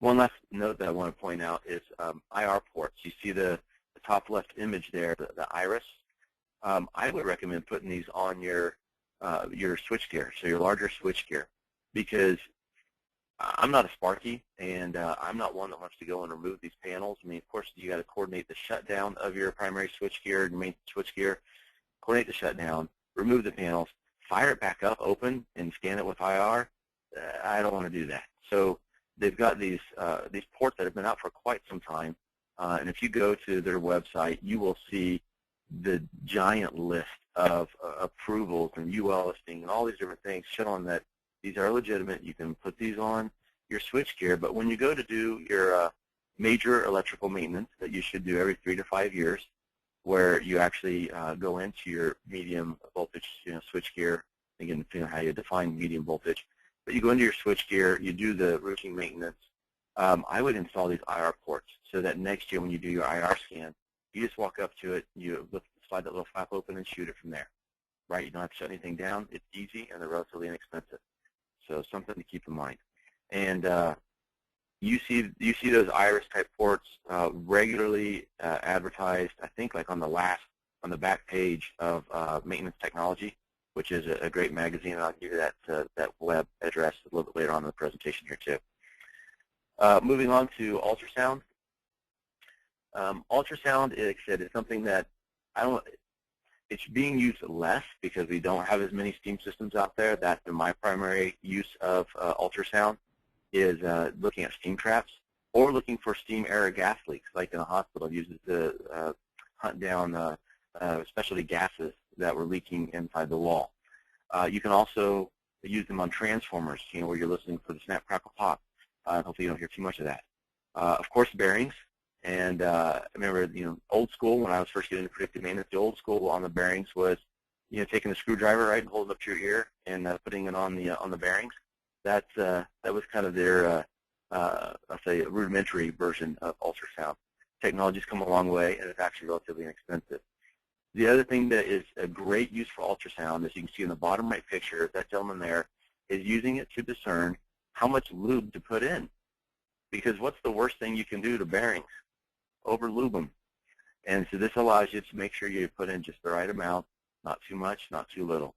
One last note that I want to point out is IR ports. You see the top left image there, the iris. I would recommend putting these on your switchgear, so your larger switchgear, because I'm not a Sparky, and I'm not one that wants to go and remove these panels. I mean, of course, you got to coordinate the shutdown of your primary switchgear and main switchgear, coordinate the shutdown, remove the panels, fire it back up, open, and scan it with IR. I don't want to do that. So they've got these ports that have been out for quite some time, and if you go to their website, you will see the giant list of approvals and UL listing and all these different things showing that these are legitimate. You can put these on your switchgear, but when you go to do your major electrical maintenance that you should do every 3 to 5 years, where you actually go into your medium voltage switchgear, again, depending on how you define medium voltage, but you go into your switchgear, you do the routine maintenance. I would install these IR ports so that next year when you do your IR scan, you just walk up to it, you slide that little flap open and shoot it from there, right? You don't have to shut anything down. It's easy and they're relatively inexpensive. So something to keep in mind. And you see those iris type ports regularly advertised, I think, like on the back page of Maintenance Technology, which is a great magazine, and I'll give you that web address a little bit later on in the presentation here too. Moving on to ultrasound. Ultrasound, like I said, is something that it's being used less because we don't have as many steam systems out there. That's my primary use of ultrasound is looking at steam traps or looking for steam air gas leaks, like in a hospital, uses to hunt down specialty gases that were leaking inside the wall. You can also use them on transformers, where you're listening for the snap, crackle, pop. Hopefully you don't hear too much of that. Of course, bearings. And I remember, old school, when I was first getting into predictive maintenance, the old school on the bearings was, taking the screwdriver, right, and holding it up to your ear and putting it on the bearings. That was kind of their, I'll say, rudimentary version of ultrasound. Technology's come a long way, and it's actually relatively inexpensive. The other thing that is a great use for ultrasound, as you can see in the bottom right picture, that gentleman there is using it to discern how much lube to put in. Because what's the worst thing you can do to bearings? Over-lube them. And so this allows you to make sure you put in just the right amount, not too much, not too little.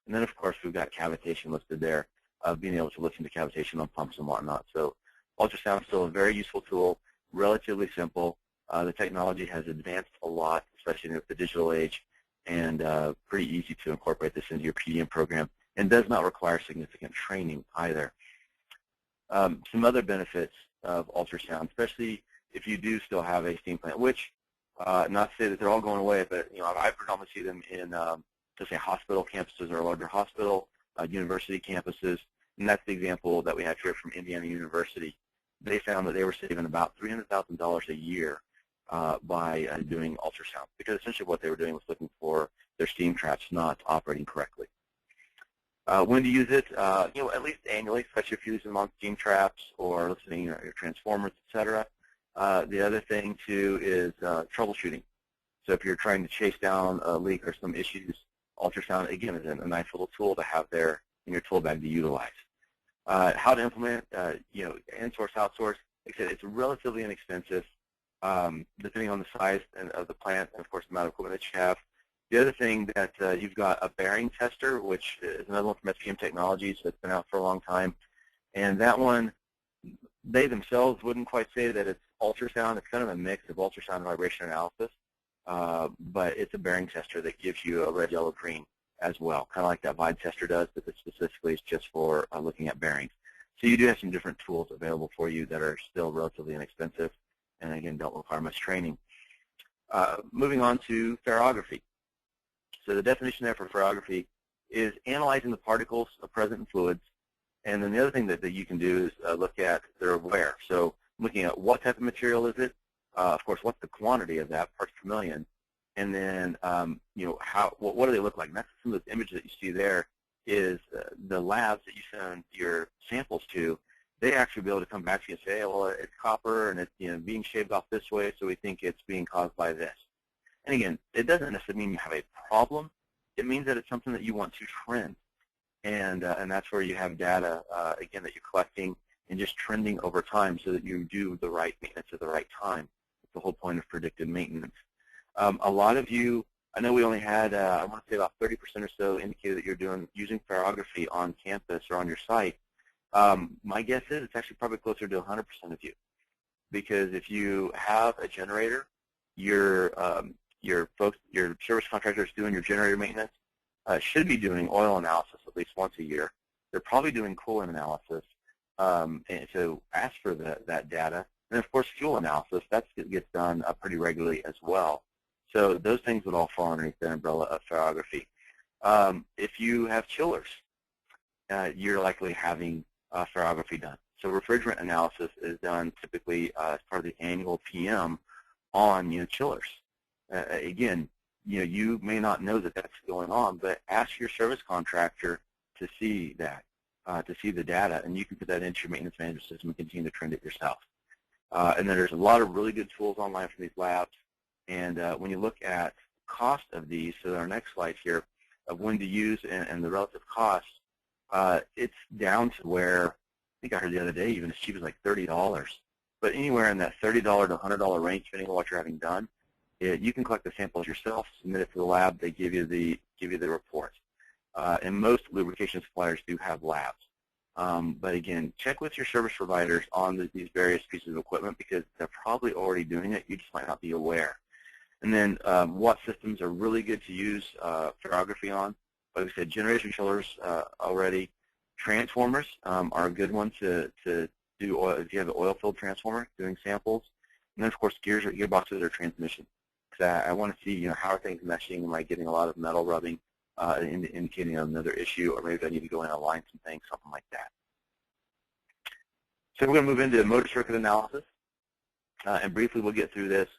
And then, of course, we've got cavitation listed there, being able to listen to cavitation on pumps and whatnot. So ultrasound is still a very useful tool, relatively simple. The technology has advanced a lot, especially in the digital age, and pretty easy to incorporate this into your PdM program, and does not require significant training either. Some other benefits of ultrasound, especially if you do still have a steam plant, which, not to say that they're all going away, but I predominantly see them in, let's say, hospital campuses or larger hospital, university campuses, and that's the example that we have here from Indiana University. They found that they were saving about $300,000 a year by doing ultrasound, because essentially what they were doing was looking for their steam traps not operating correctly. When to use it, at least annually, especially if you're using them on steam traps or listening your transformers, etc. The other thing, too, is troubleshooting. So if you're trying to chase down a leak or some issues, ultrasound, again, is a nice little tool to have there in your tool bag to utilize. How to implement, in-source, outsource, like I said, it's relatively inexpensive, depending on the size of the plant and, of course, the amount of equipment that you have. The other thing that you've got a bearing tester, which is another one from PdM Technologies that's been out for a long time. And that one, they themselves wouldn't quite say that it's ultrasound. It's kind of a mix of ultrasound and vibration analysis. But it's a bearing tester that gives you a red, yellow, green as well, kind of like that vibe tester does, but this specifically is just for looking at bearings. So you do have some different tools available for you that are still relatively inexpensive and, again, don't require much training. Moving on to ferrography. So the definition there for ferrography is analyzing the particles present in fluids. And then the other thing that you can do is look at their wear. So looking at what type of material is it, of course, what's the quantity of that, parts per million, and then what do they look like? And that's some of the images that you see there is the labs that you send your samples to. They actually be able to come back to you and say, hey, well, it's copper and it's being shaved off this way, so we think it's being caused by this. And again, it doesn't necessarily mean you have a problem. It means that it's something that you want to trend. And that's where you have data, again, that you're collecting and just trending over time so that you do the right maintenance at the right time. That's the whole point of predictive maintenance. A lot of you, I know we only had, I want to say about 30% or so indicated that you're using Thermography on campus or on your site. My guess is it's actually probably closer to 100% of you, because if you have a generator, your service contractors doing your generator maintenance should be doing oil analysis at least once a year. They're probably doing coolant analysis, and so ask for that data. And of course, fuel analysis, that gets done pretty regularly as well. So those things would all fall underneath the umbrella of Thermography. If you have chillers, you're likely having Thermography done. So refrigerant analysis is done typically as part of the annual PM on chillers. Again, you may not know that that's going on, but ask your service contractor to see that, to see the data, and you can put that into your maintenance management system and continue to trend it yourself. And then there's a lot of really good tools online from these labs. And when you look at cost of these, so our next slide here of when to use and the relative cost, it's down to where, I think I heard the other day, even as cheap as like $30. But anywhere in that $30 to $100 range, depending on what you're having done, you can collect the samples yourself, submit it to the lab, they give you the report. And most lubrication suppliers do have labs. But again, check with your service providers on these various pieces of equipment, because they're probably already doing it. You just might not be aware. And then what systems are really good to use Thermography on? Like I said, generation chillers already. Transformers are a good one to do oil, if you have an oil-filled transformer, doing samples. And then, of course, gearboxes or transmission. Because I want to see, how are things meshing? Am I getting a lot of metal rubbing, indicating another issue, or maybe I need to go in and align some things, something like that. So we're going to move into motor circuit analysis, and briefly we'll get through this.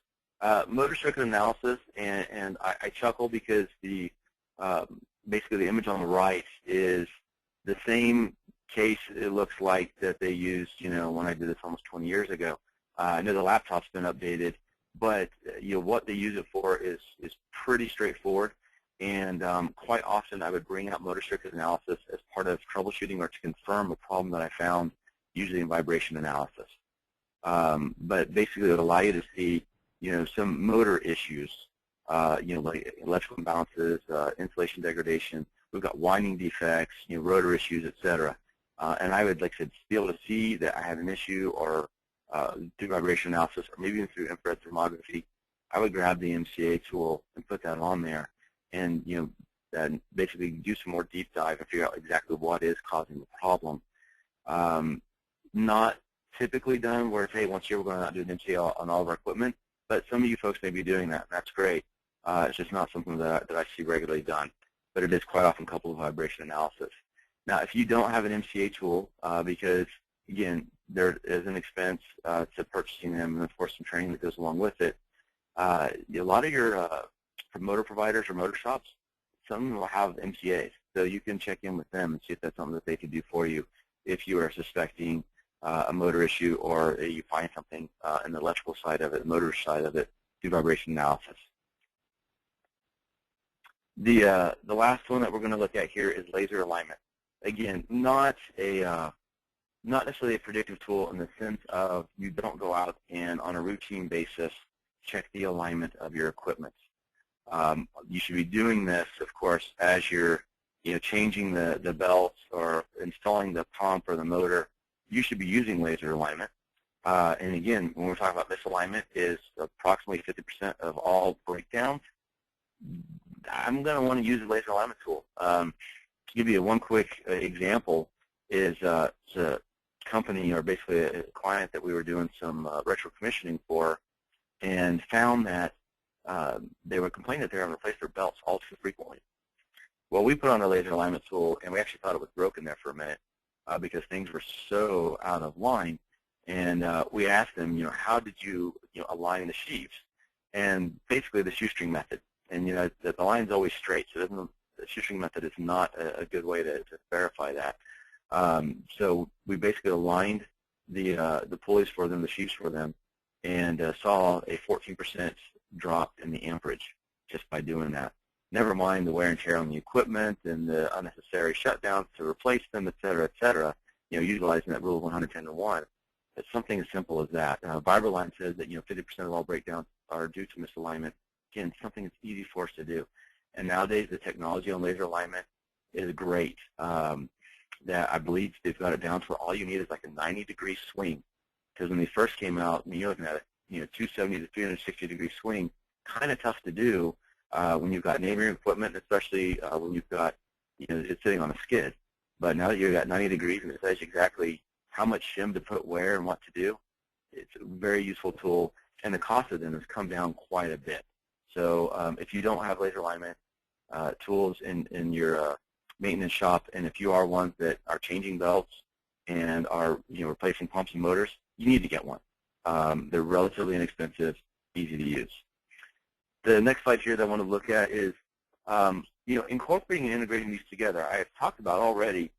Motor circuit analysis, and I chuckle because basically the image on the right is the same case it looks like that they used, when I did this almost 20 years ago. I know the laptop's been updated, but what they use it for is pretty straightforward. And quite often I would bring out motor circuit analysis as part of troubleshooting or to confirm a problem that I found, usually in vibration analysis. But basically it would allow you to see, some motor issues, like electrical imbalances, insulation degradation. We've got winding defects, rotor issues, etc. And I would, like I said, be able to see that I had an issue, or do vibration analysis, or maybe even through infrared thermography. I would grab the MCA tool and put that on there, and and basically do some more deep dive and figure out exactly what is causing the problem. Not typically done where it's, hey, once a year we're going to not do an MCA on all of our equipment, but some of you folks may be doing that, and that's great. It's just not something that I see regularly done, but it is quite often coupled with vibration analysis. Now, if you don't have an MCA tool, because, again, there is an expense to purchasing them, and of course some training that goes along with it, a lot of your motor providers or motor shops, some of them will have MCAs, so you can check in with them and see if that's something that they can do for you if you are suspecting a motor issue, or you find something in the electrical side of it, the motor side of it, do vibration analysis. The last one that we're going to look at here is laser alignment. Again, not necessarily a predictive tool in the sense of you don't go out and on a routine basis check the alignment of your equipment. You should be doing this, of course, as you're changing the belts or installing the pump or the motor. You should be using laser alignment. And again, when we're talking about misalignment, is approximately 50% of all breakdowns. I'm going to want to use a laser alignment tool. To give you one quick example, is a company, or basically a client that we were doing some retro commissioning for, and found that they were complaining that they were having to replace their belts all too frequently. Well, we put on a laser alignment tool, and we actually thought it was broken there for a minute because things were so out of line. And we asked them, how did you align the sheaves? And basically the shoestring method. And the line's always straight, so the shoestring method is not a good way to verify that. So we basically aligned the pulleys for them, the sheaves for them, and saw a 14% dropped in the amperage just by doing that. Never mind the wear and tear on the equipment and the unnecessary shutdowns to replace them, et cetera, utilizing that rule of 110 to 1. It's something as simple as that. Vibraline says that 50% of all breakdowns are due to misalignment. Again, something that's easy for us to do. And nowadays, the technology on laser alignment is great. That I believe they've got it down to where all you need is like a 90-degree swing. Because when they first came out, you're looking at it, 270 to 360-degree swing, kind of tough to do when you've got neighboring equipment, especially when you've got, it's sitting on a skid. But now that you've got 90 degrees and it tells you exactly how much shim to put where and what to do, it's a very useful tool, and the cost of them has come down quite a bit. So if you don't have laser alignment tools in your maintenance shop, and if you are ones that are changing belts and are replacing pumps and motors, you need to get one. They're relatively inexpensive, easy to use. The next slide here that I want to look at is incorporating and integrating these together. I have talked about already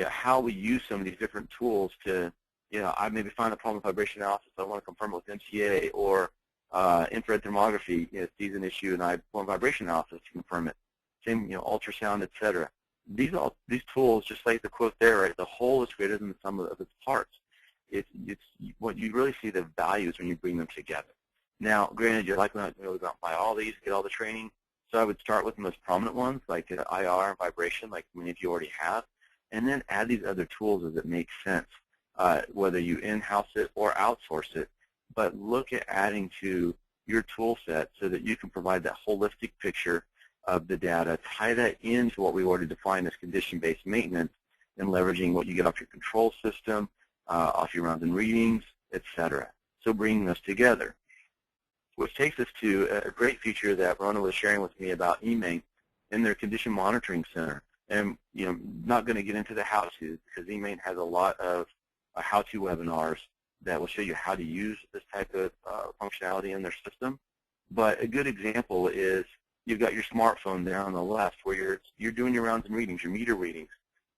how we use some of these different tools to, I maybe find a problem with vibration analysis, I want to confirm it with MCA, or infrared thermography sees an issue and I perform vibration analysis to confirm it. Same, ultrasound, et cetera. These tools, just like the quote there, right? The whole is greater than the sum of its parts. It's what you really see the values when you bring them together. Now, granted, you're likely not going to go out and buy all these, get all the training. So I would start with the most prominent ones, like IR and vibration, like many of you already have, and then add these other tools as it makes sense, whether you in-house it or outsource it. But look at adding to your tool set so that you can provide that holistic picture of the data, tie that into what we already defined as condition-based maintenance, and leveraging what you get off your control system, off your rounds and readings, etc. So bringing those together, which takes us to a great feature that Rona was sharing with me about eMaint in their condition monitoring center. And not going to get into the how-to, because eMaint has a lot of how-to webinars that will show you how to use this type of functionality in their system. But a good example is you've got your smartphone there on the left where you're doing your rounds and readings, your meter readings,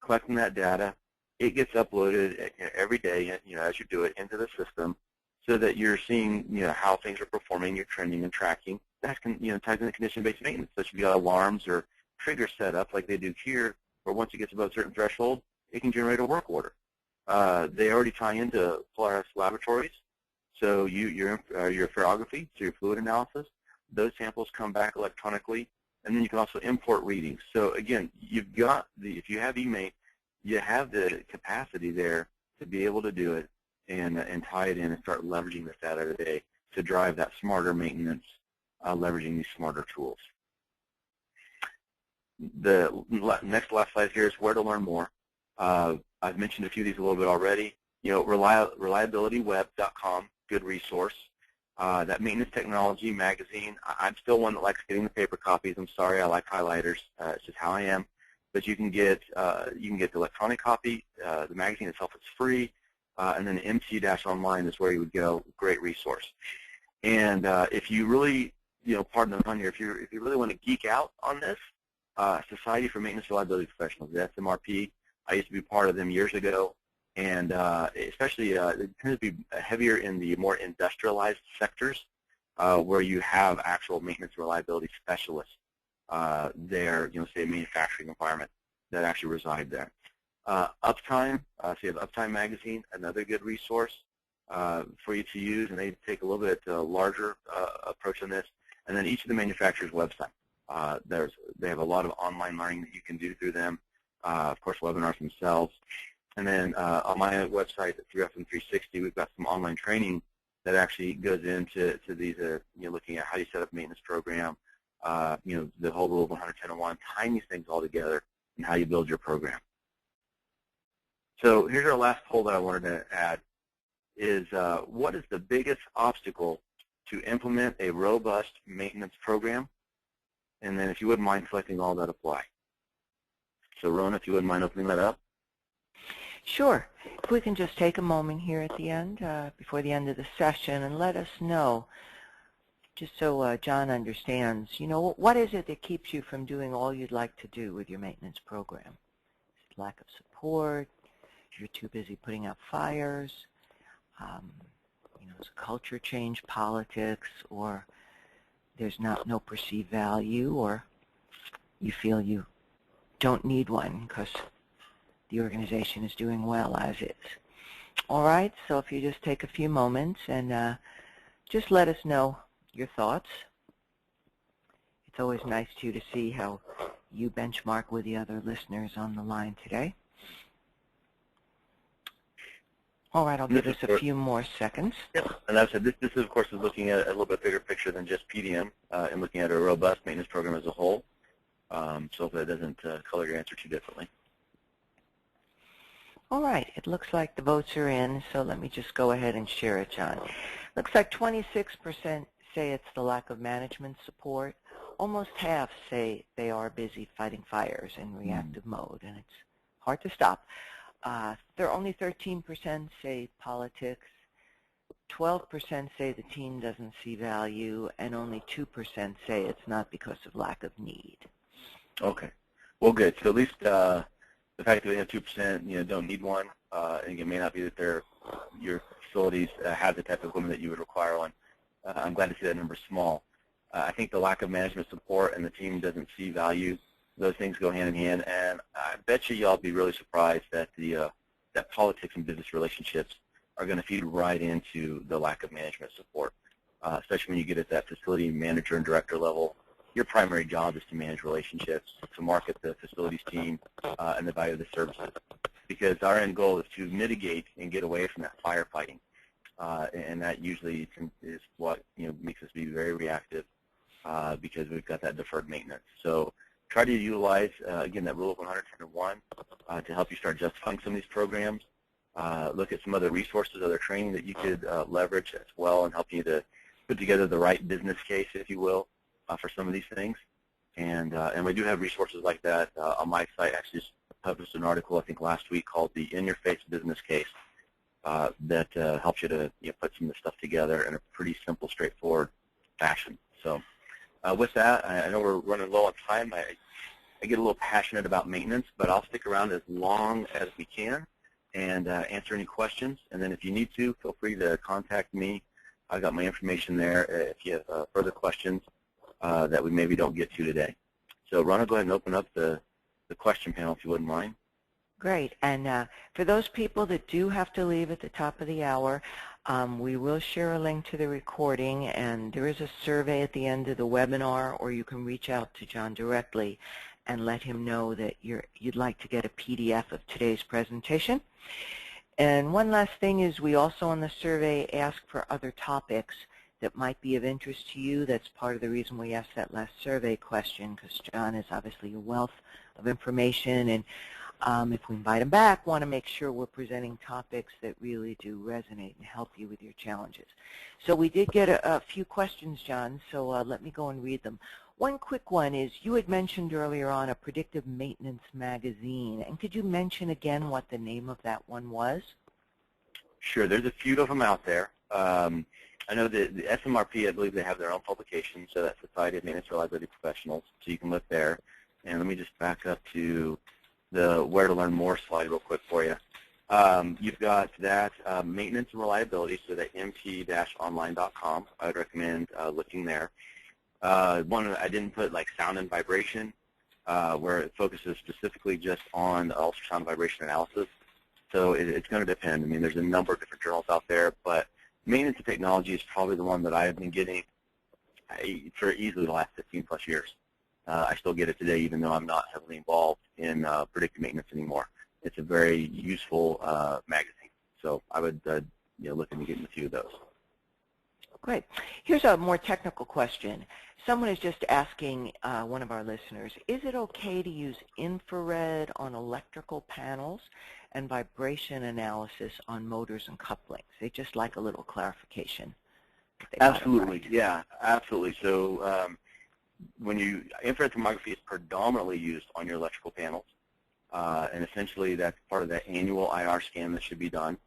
collecting that data. It gets uploaded every day, as you do it, into the system, so that you're seeing, how things are performing, you're trending and tracking. That can, ties into condition-based maintenance, such as you got alarms or triggers set up like they do here, where once it gets above a certain threshold, it can generate a work order. They already tie into Polaris Laboratories, so your ferrography, so your fluid analysis, those samples come back electronically, and then you can also import readings. So again, you've got if you have eMaint, you have the capacity there to be able to do it and tie it in and start leveraging this data today to drive that smarter maintenance, leveraging these smarter tools. The last slide here is where to learn more. I've mentioned a few of these a little bit already. Reliabilityweb.com, good resource. That Maintenance Technology magazine, I'm still one that likes getting the paper copies. I'm sorry, I like highlighters. It's just how I am. But you can get the electronic copy. The magazine itself is free, and then the MC-Online is where you would go. Great resource. And if you really, pardon the pun here, if you really want to geek out on this, Society for Maintenance Reliability Professionals, the SMRP. I used to be part of them years ago, and especially it tends to be heavier in the more industrialized sectors where you have actual maintenance reliability specialists there, say a manufacturing environment that actually reside there. Uptime, so you have Uptime Magazine, another good resource for you to use, and they take a little bit larger approach on this. And then each of the manufacturers' websites. They have a lot of online learning that you can do through them, of course, webinars themselves. And then on my website at 3FM360, we've got some online training that actually goes into these, looking at how you set up a maintenance program, the whole rule of 110-1, tying these things all together, and how you build your program. So here's our last poll that I wanted to add, is what is the biggest obstacle to implement a robust maintenance program? And then if you wouldn't mind selecting all that apply. So Rona, if you wouldn't mind opening that up. Sure. If we can just take a moment here at the end, before the end of the session, and let us know, just so John understands, what is it that keeps you from doing all you'd like to do with your maintenance program? Is it lack of support? You're too busy putting out fires? Is it culture change, politics, or there's no perceived value, or you feel you don't need one because the organization is doing well as is. All right, so if you just take a few moments and just let us know your thoughts. It's always nice, too, to see how you benchmark with the other listeners on the line today. All right, I'll give us a few more seconds. Yep. And as I said, this of course, is looking at a little bit bigger picture than just PdM and looking at a robust maintenance program as a whole. So if that doesn't color your answer too differently. All right, it looks like the votes are in, so let me just go ahead and share it, John. Looks like 26% say it's the lack of management support. Almost half say they are busy fighting fires in reactive mode, and it's hard to stop. Only 13% say politics, 12% say the team doesn't see value, and only 2% say it's not because of lack of need. Okay. Well, good. So at least the fact that we have 2% don't need one, and it may not be that your facilities have the type of equipment that you would require one. I'm glad to see that number small. I think the lack of management support and the team doesn't see value, those things go hand in hand, and I bet y'all be really surprised that that politics and business relationships are going to feed right into the lack of management support, especially when you get at that facility manager and director level. Your primary job is to manage relationships, to market the facilities team and the value of the services, because our end goal is to mitigate and get away from that firefighting, and that usually is what makes us be very reactive because we've got that deferred maintenance. So try to utilize, again, that rule of 101 to help you start justifying some of these programs. Look at some other resources, other training that you could leverage as well and help you to put together the right business case, if you will, for some of these things. And we do have resources like that on my site. I actually just published an article, I think, last week called the In Your Face Business Case that helps you to put some of this stuff together in a pretty simple, straightforward fashion. So with that, I know we're running low on time. I get a little passionate about maintenance, but I'll stick around as long as we can and answer any questions. And then if you need to, feel free to contact me. I've got my information there if you have further questions that we maybe don't get to today. So Ronna, go ahead and open up the question panel if you wouldn't mind. Great. And for those people that do have to leave at the top of the hour, we will share a link to the recording, and there is a survey at the end of the webinar, or you can reach out to John directly and let him know that you'd like to get a PDF of today's presentation. And one last thing is we also on the survey ask for other topics that might be of interest to you. That's part of the reason we asked that last survey question, because John is obviously a wealth of information, and if we invite him back, want to make sure we're presenting topics that really do resonate and help you with your challenges. So we did get a few questions, John, so let me go and read them. One quick one is, you had mentioned earlier on a Predictive Maintenance magazine, and could you mention again what the name of that one was? Sure, there's a few of them out there. I know the SMRP, I believe they have their own publication, so that's Society of Maintenance Reliability Professionals, so you can look there. And let me just back up to the Where to Learn More slide real quick for you. You've got that maintenance and reliability, so that mt-online.com. I would recommend looking there. One I didn't put like sound and vibration, where it focuses specifically just on ultrasound vibration analysis. So it's going to depend. I mean, there's a number of different journals out there, but Maintenance and Technology is probably the one that I have been getting for easily the last 15 plus years. I still get it today, even though I'm not heavily involved in predictive maintenance anymore. It's a very useful magazine, so I would look into getting a few of those. Great. Here's a more technical question. Someone is just asking one of our listeners, is it okay to use infrared on electrical panels and vibration analysis on motors and couplings? They just like a little clarification. Absolutely, yeah, absolutely. So when infrared thermography is predominantly used on your electrical panels, and essentially that's part of that annual IR scan that should be done.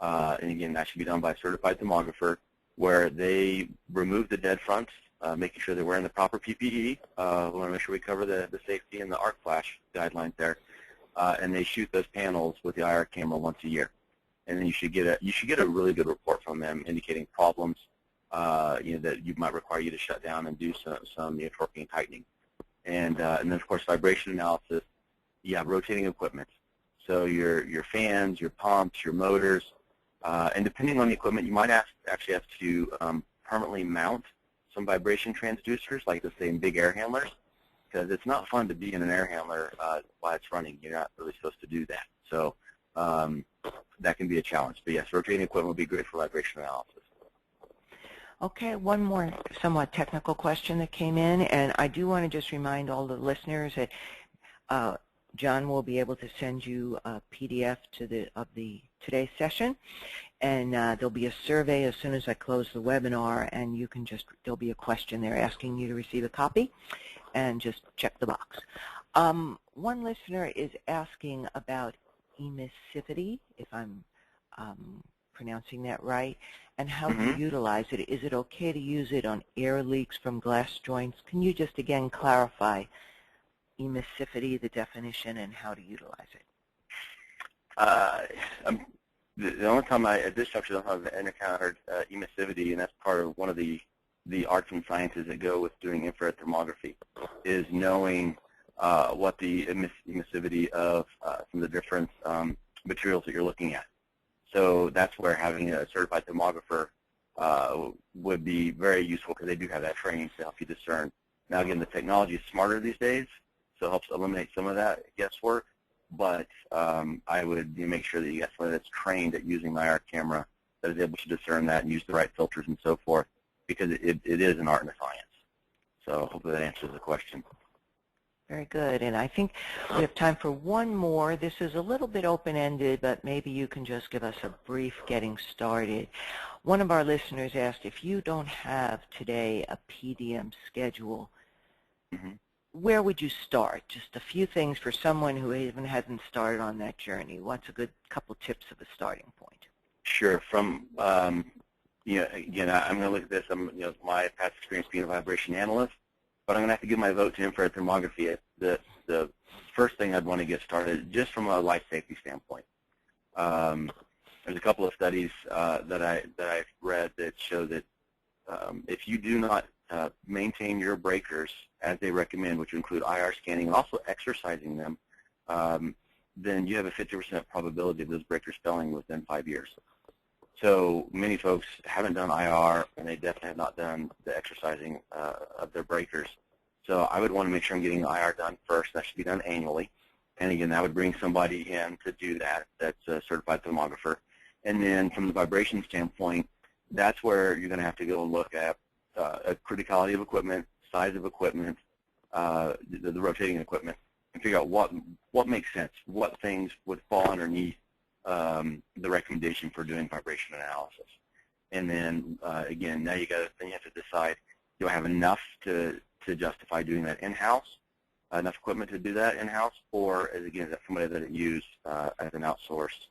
And again, that should be done by a certified thermographer, where they remove the dead fronts, making sure they're wearing the proper PPE. We want to make sure we cover the safety and the arc flash guidelines there. And they shoot those panels with the IR camera once a year. And then you should get a really good report from them indicating problems that you might require you to shut down and do some torquing and tightening. And then, of course, vibration analysis. You have rotating equipment. So your fans, your pumps, your motors, and depending on the equipment, you might actually have to permanently mount some vibration transducers, like let's say in big air handlers, because it's not fun to be in an air handler while it's running. You're not really supposed to do that. So that can be a challenge. But yes, rotating equipment would be great for vibration analysis. Okay, one more somewhat technical question that came in, and I do want to just remind all the listeners that John will be able to send you a PDF of today's session, and there'll be a survey as soon as I close the webinar, and you can there'll be a question there asking you to receive a copy, and just check the box. One listener is asking about emissivity, if I'm pronouncing that right, and how you utilize it. Is it okay to use it on air leaks from glass joints? Can you just again clarify emissivity, the definition, and how to utilize it? The only time at this juncture I've encountered emissivity, and that's part of one of the arts and sciences that go with doing infrared thermography, is knowing what the emissivity of some of the different materials that you're looking at. So that's where having a certified thermographer would be very useful, because they do have that training to help you discern. Now again, the technology is smarter these days, so it helps eliminate some of that guesswork. But I would make sure that you get somebody that's trained at using an IR camera that is able to discern that and use the right filters and so forth, because it is an art and a science. So hopefully that answers the question. Very good. And I think we have time for one more. This is a little bit open-ended, but maybe you can just give us a brief getting started. One of our listeners asked, if you don't have today a PdM schedule, where would you start? Just a few things for someone who even hasn't started on that journey. What's a good couple tips of a starting point? Sure. From again, I'm going to look at this. My past experience being a vibration analyst, but I'm going to have to give my vote to infrared thermography. The first thing I'd want to get started, just from a life safety standpoint. There's a couple of studies that I've read that show that if you do not maintain your breakers as they recommend, which include IR scanning and also exercising them, then you have a 50% probability of those breakers failing within 5 years. So many folks haven't done IR, and they definitely have not done the exercising of their breakers. So I would want to make sure I'm getting IR done first. That should be done annually. And again, that would bring somebody in to do that. That's a certified thermographer. And then from the vibration standpoint, that's where you're going to have to go and look at criticality of equipment, size of equipment, the rotating equipment, and figure out what makes sense, what things would fall underneath the recommendation for doing vibration analysis. And then again, now you have to decide, do I have enough to justify doing that in-house, enough equipment to do that in-house, or is that somebody that it used as an outsourced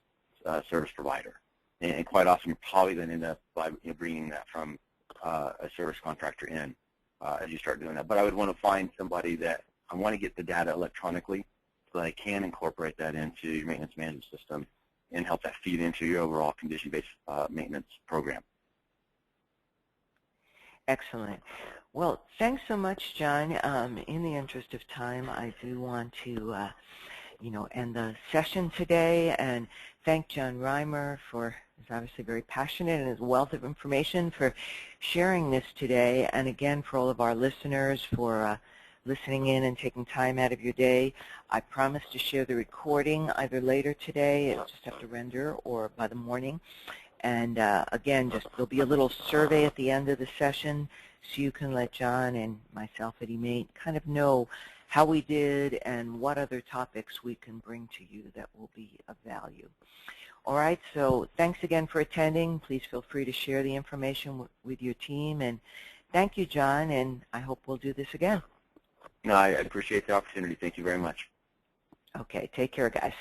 service provider? And quite often, you're probably going to end up by bringing that from a service contractor in as you start doing that. But I would want to find somebody that I want to get the data electronically, so that I can incorporate that into your maintenance management system and help that feed into your overall condition-based maintenance program. Excellent. Well, thanks so much, John. In the interest of time, I do want to end the session today and thank John Reimer for, he's obviously very passionate, and his wealth of information for sharing this today, and again for all of our listeners for listening in and taking time out of your day. I promise to share the recording either later today, it'll just have to render, or by the morning. And again, there'll be a little survey at the end of the session, so you can let John and myself at eMaint kind of know how we did and what other topics we can bring to you that will be of value. All right, so thanks again for attending. Please feel free to share the information with your team. And thank you, John, and I hope we'll do this again. No, I appreciate the opportunity. Thank you very much. Okay, take care, guys.